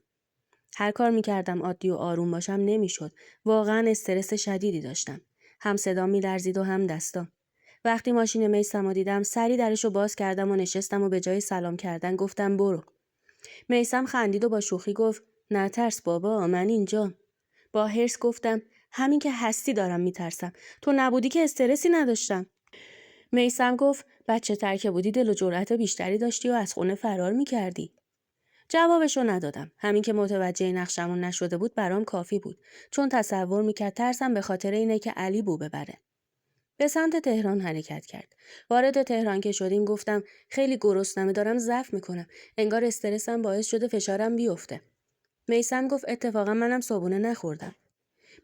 هر کار میکردم عادی و آروم باشم نمیشد. واقعا استرس شدیدی داشتم. هم صدام میلرزید و هم دستام. وقتی ماشین میثمو دیدم سری درشو باز کردم و نشستم و به جای سلام کردن گفتم برو. میثم خندید و با شوخی گفت نترس بابا، من اینجام. با حرص گفتم همین که هستی دارم میترسم. تو نبودی که استرسی نداشتم. میثم گفت بچه تر که بودی دل و جرأت بیشتری داشتی و از خونه فرار میکردی. جوابشو ندادم. همین که متوجه نقشمون نشده بود برام کافی بود. چون تصور میکرد ترسم به خاطر اینه که علی بو ببره. به سمت تهران حرکت کرد. وارد تهران که شدیم گفتم خیلی گرسنمه دارم ضعف میکنم. انگار استرسم باعث شده فشارم بیفته. میثم گفت اتفاقا منم صبحونه نخوردم.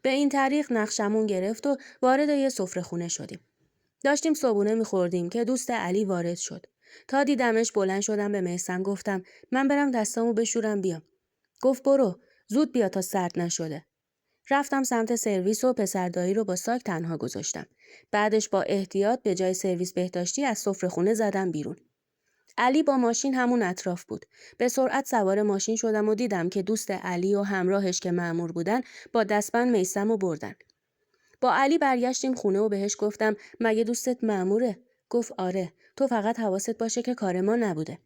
به این طریق نقشمون گرفت و وارد یه سفره خونه شدیم. داشتیم صبحونه می‌خوردیم که دوست علی وارد شد. تا دیدمش بلند شدم به میثم گفتم من برم دستامو بشورم بیام. گفت برو، زود بیا تا سرد نشده. رفتم سمت سرویس و پسردایی رو با ساک تنها گذاشتم. بعدش با احتیاط به جای سرویس بهداشتی از سفره خونه زدم بیرون. علی با ماشین همون اطراف بود. به سرعت سوار ماشین شدم و دیدم که دوست علی و همراهش که مأمور بودن با دستبند میثم رو بردن. با علی برگشتیم خونه و بهش گفتم مگه دوستت مأموره؟ گفت آره، تو فقط حواست باشه که کار ما نبوده.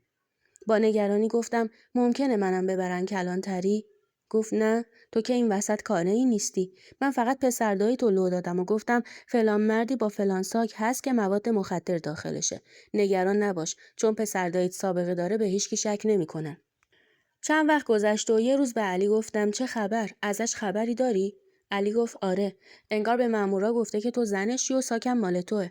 با نگرانی گفتم ممکنه منم ببرن کلانتری؟ گفت نه، تو که این وسط کاری نیستی. من فقط پسردایی تو لو دادم و گفتم فلان مردی با فلان ساک هست که مواد مخدر داخلشه. نگران نباش، چون پسرداییت سابقه داره به هیچ کی شک نمیکنن. چند وقت گذشت و یه روز به علی گفتم چه خبر؟ ازش خبری داری؟ علی گفت آره، انگار به مامورا گفته که تو زنشی و ساکم مال توه.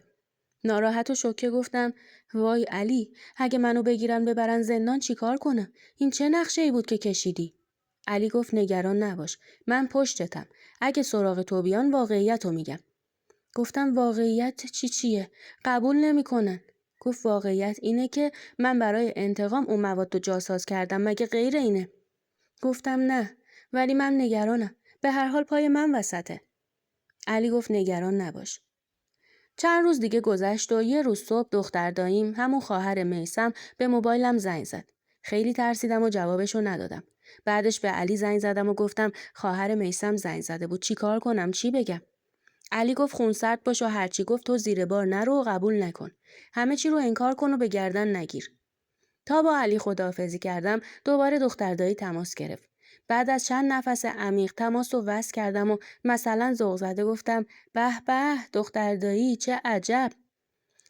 ناراحت و شوکه گفتم وای علی، اگه منو بگیرن ببرن زندان چیکار کنم؟ این چه نقشه‌ای بود که کشیدی؟ علی گفت نگران نباش، من پشتتم. اگه سراغ تو بیان واقعیتو میگم. گفتم واقعیت چیه؟ قبول نمیکنن. گفت واقعیت اینه که من برای انتقام اون مواد رو جاساز کردم، مگه غیر اینه؟ گفتم نه، ولی من نگرانم. به هر حال پای من وسطه. علی گفت نگران نباش. چند روز دیگه گذشت و یه روز صبح دختر داییم همون خواهر میثم به موبایلم زنگ زد. خیلی ترسیدم و جوابشو ندادم. بعدش به علی زنگ زدم و گفتم خواهر میثم زنگ زده بود، چی کار کنم، چی بگم؟ علی گفت خونسرد باش و هرچی گفت تو زیر بار نرو و قبول نکن. همه چی رو انکار کن و به گردن نگیر. تا با علی خداحافظی کردم دوباره دختر دایی تماس گرفت. بعد از چند نفس عمیق تماس رو وصل کردم و مثلا ذوق زده گفتم به به دختر دایی چه عجب.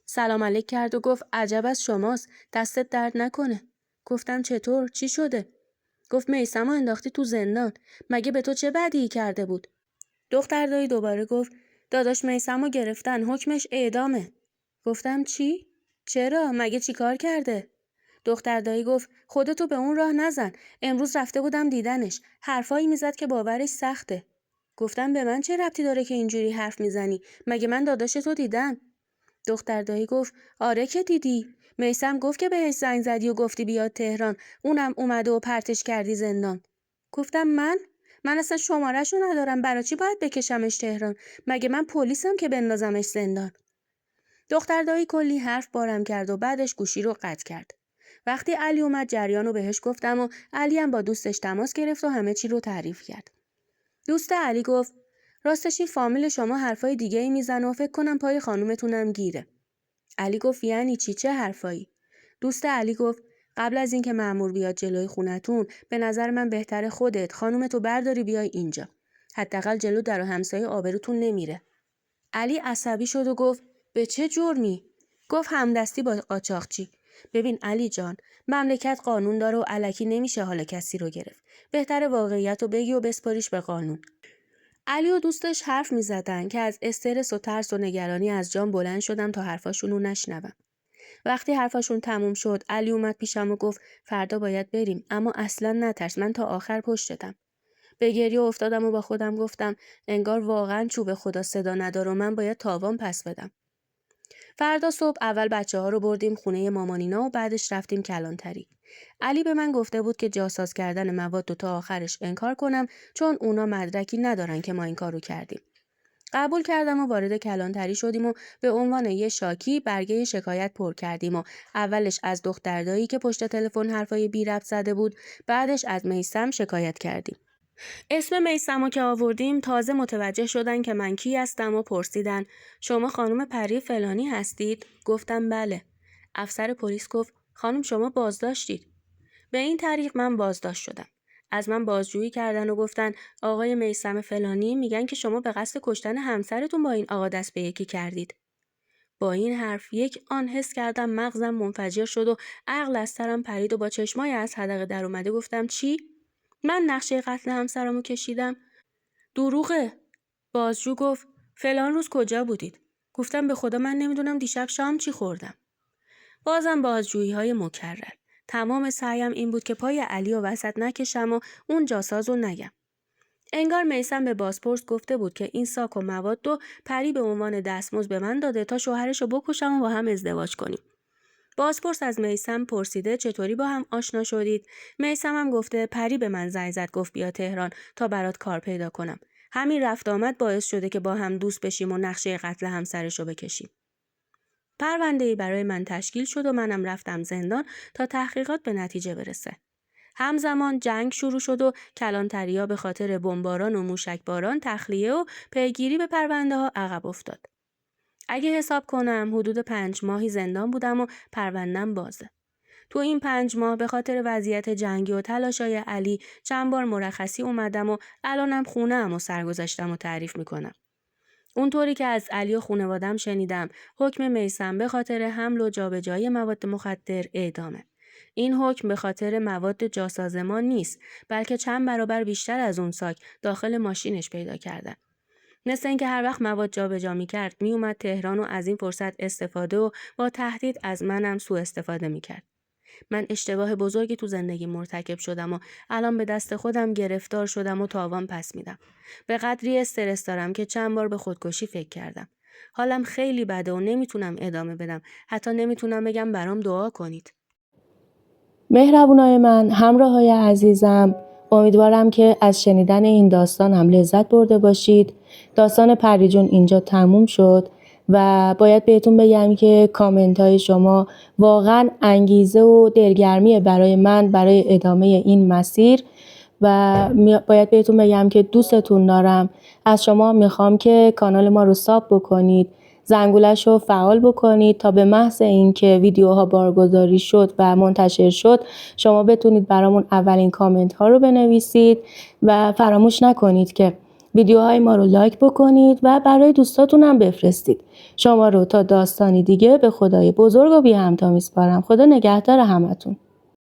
سلام علیک کرد و گفت عجب از شماست، دستت درد نکنه. گفتم چطور، چی شده؟ گفت میثمو انداختی تو زندان، مگه به تو چه بدی کرده بود؟ دختر دایی دوباره گفت داداش میثمو گرفتن، حکمش اعدامه. گفتم چی؟ چرا؟ مگه چیکار کرده؟ دختر دایی گفت خودتو به اون راه نزن. امروز رفته بودم دیدنش. حرفایی میزد که باورش سخته. گفتم به من چه ربطی داره که اینجوری حرف میزنی؟ مگه من داداشتو دیدم؟ دختر دایی گفت آره که دیدی. میثم گفت که بهش زنگ زدی و گفتی بیاد تهران. اونم اومده و پرتش کردی زندان. گفتم من اصلا شماره‌شو ندارم. برای چی باید بکشمش تهران؟ مگه من پلیسم که بندازمش زندان؟ دختر دایی کلی حرف بارم کرد و بعدش گوشی رو قطع کرد. وقتی علی اومد جریان رو بهش گفتم و علی هم با دوستش تماس گرفت و همه چی رو تعریف کرد. دوست علی گفت راستش این فامیل شما حرفای دیگه ای میزنه و فکر کنم پای خانومتونم گیره. علی گفت یعنی چی، چه حرفایی؟ دوست علی گفت قبل از اینکه مأمور بیاد جلوی خونتون به نظر من بهتره خودت خانومتو برداری بیای اینجا. حداقل جلو در و همسایه آبروتون نمیره. علی عصبی شد و گفت به چه جرمی؟ گفت همدستی با قاچاقچی. ببین علی جان، مملکت قانون داره و الکی نمیشه حال کسی رو گرفت. بهتره واقعیت رو بگی و بسپاریش به قانون. علی و دوستش حرف می زدن که از استرس و ترس و نگرانی از جام بلند شدم تا حرفاشون رو نشنوم. وقتی حرفاشون تموم شد علی اومد پیشم و گفت فردا باید بریم، اما اصلا نترس، من تا آخر پشتتم. به گریه افتادم و با خودم گفتم انگار واقعا چوب خدا صدا نداره و من باید تاوان پس بدم. فردا صبح اول بچه‌ها رو بردیم خونه مامانینا و بعدش رفتیم کلانتری. علی به من گفته بود که جاساز کردن مواد رو تا آخرش انکار کنم چون اونا مدرکی ندارن که ما این کارو کردیم. قبول کردم و وارد کلانتری شدیم و به عنوان یه شاکی برگه شکایت پر کردیم و اولش از دختر دایی که پشت تلفن حرفای بی ربط زده بود، بعدش از میثم شکایت کردیم. اسم میثمو که آوردیم تازه متوجه شدن که من کی هستم و پرسیدن شما خانم پری فلانی هستید؟ گفتم بله. افسر پلیس گفت خانم شما بازداشتید. به این طریق من بازداشت شدم. از من بازجویی کردن و گفتن آقای میثم فلانی میگن که شما به قصد کشتن همسرتون با این آقا دست به یکی کردید. با این حرف یک آن حس کردم مغزم منفجر شد و عقل از سرم پرید و با چشمای از حدقه در اومده گفتم چی؟ من نقشه قتل همسرمو کشیدم؟ دروغه. بازجو گفت فلان روز کجا بودید؟ گفتم به خدا من نمیدونم دیشب شام چی خوردم. بازم بازجویی‌های مکرر. تمام سعیم این بود که پای علی و وسط نکشم و اون جاساز رو نگم. انگار میثم به بازپرس گفته بود که این ساک و مواد رو پری به عنوان دستمزد به من داده تا شوهرش رو بکشم و با هم ازدواج کنیم. بازپرس از میثم پرسیده چطوری با هم آشنا شدید؟ میثم هم گفته پری به من زنگ زد گفت بیا تهران تا برات کار پیدا کنم. همین رفت آمد باعث شده که با هم دوست بشیم و نقشه قتل همسرش رو بکشیم. پرونده‌ای برای من تشکیل شد و منم رفتم زندان تا تحقیقات به نتیجه برسه. همزمان جنگ شروع شد و کلانتریا به خاطر بمباران و موشکباران تخلیه و پیگیری به پرونده ها عقب افتاد. اگه حساب کنم حدود 5 ماهی زندان بودم و پروندم بازه. تو این 5 ماه به خاطر وضعیت جنگی و تلاشای علی چند بار مرخصی اومدم و الانم خونه‌ام و سرگذشتم و تعریف میکنم. اونطوری که از علی و خانواده‌ام شنیدم حکم میثم به خاطر حمل و جابجایی مواد مخدر اعدامه. این حکم به خاطر مواد جاسازمان نیست بلکه چند برابر بیشتر از اون ساک داخل ماشینش پیدا کردن. مثل اینکه هر وقت مواد جابجا می‌کرد میومد تهران و از این فرصت استفاده و با تهدید از منم سوء استفاده می‌کرد. من اشتباه بزرگی تو زندگی مرتکب شدم و الان به دست خودم گرفتار شدم و تاوان پس میدم. به قدری استرس دارم که چند بار به خودکشی فکر کردم. حالم خیلی بده و نمیتونم ادامه بدم. حتی نمیتونم بگم برام دعا کنید. مهربونای من، همراهای عزیزم، امیدوارم که از شنیدن این داستان هم لذت برده باشید. داستان پری جون اینجا تموم شد و باید بهتون بگم که کامنت های شما واقعا انگیزه و دلگرمی برای من برای ادامه این مسیر و باید بهتون بگم که دوستتون دارم. از شما میخوام که کانال ما رو ساب بکنید، زنگولش رو فعال بکنید تا به محض اینکه ویدیوها بارگذاری شد و منتشر شد شما بتونید برامون اولین کامنت ها رو بنویسید و فراموش نکنید که ویدیوهای ما رو لایک بکنید و برای دوستاتون هم بفرستید. شما رو تا داستانی دیگه به خدای بزرگ و بی همتا میسپارم. خدا نگهدار همتون.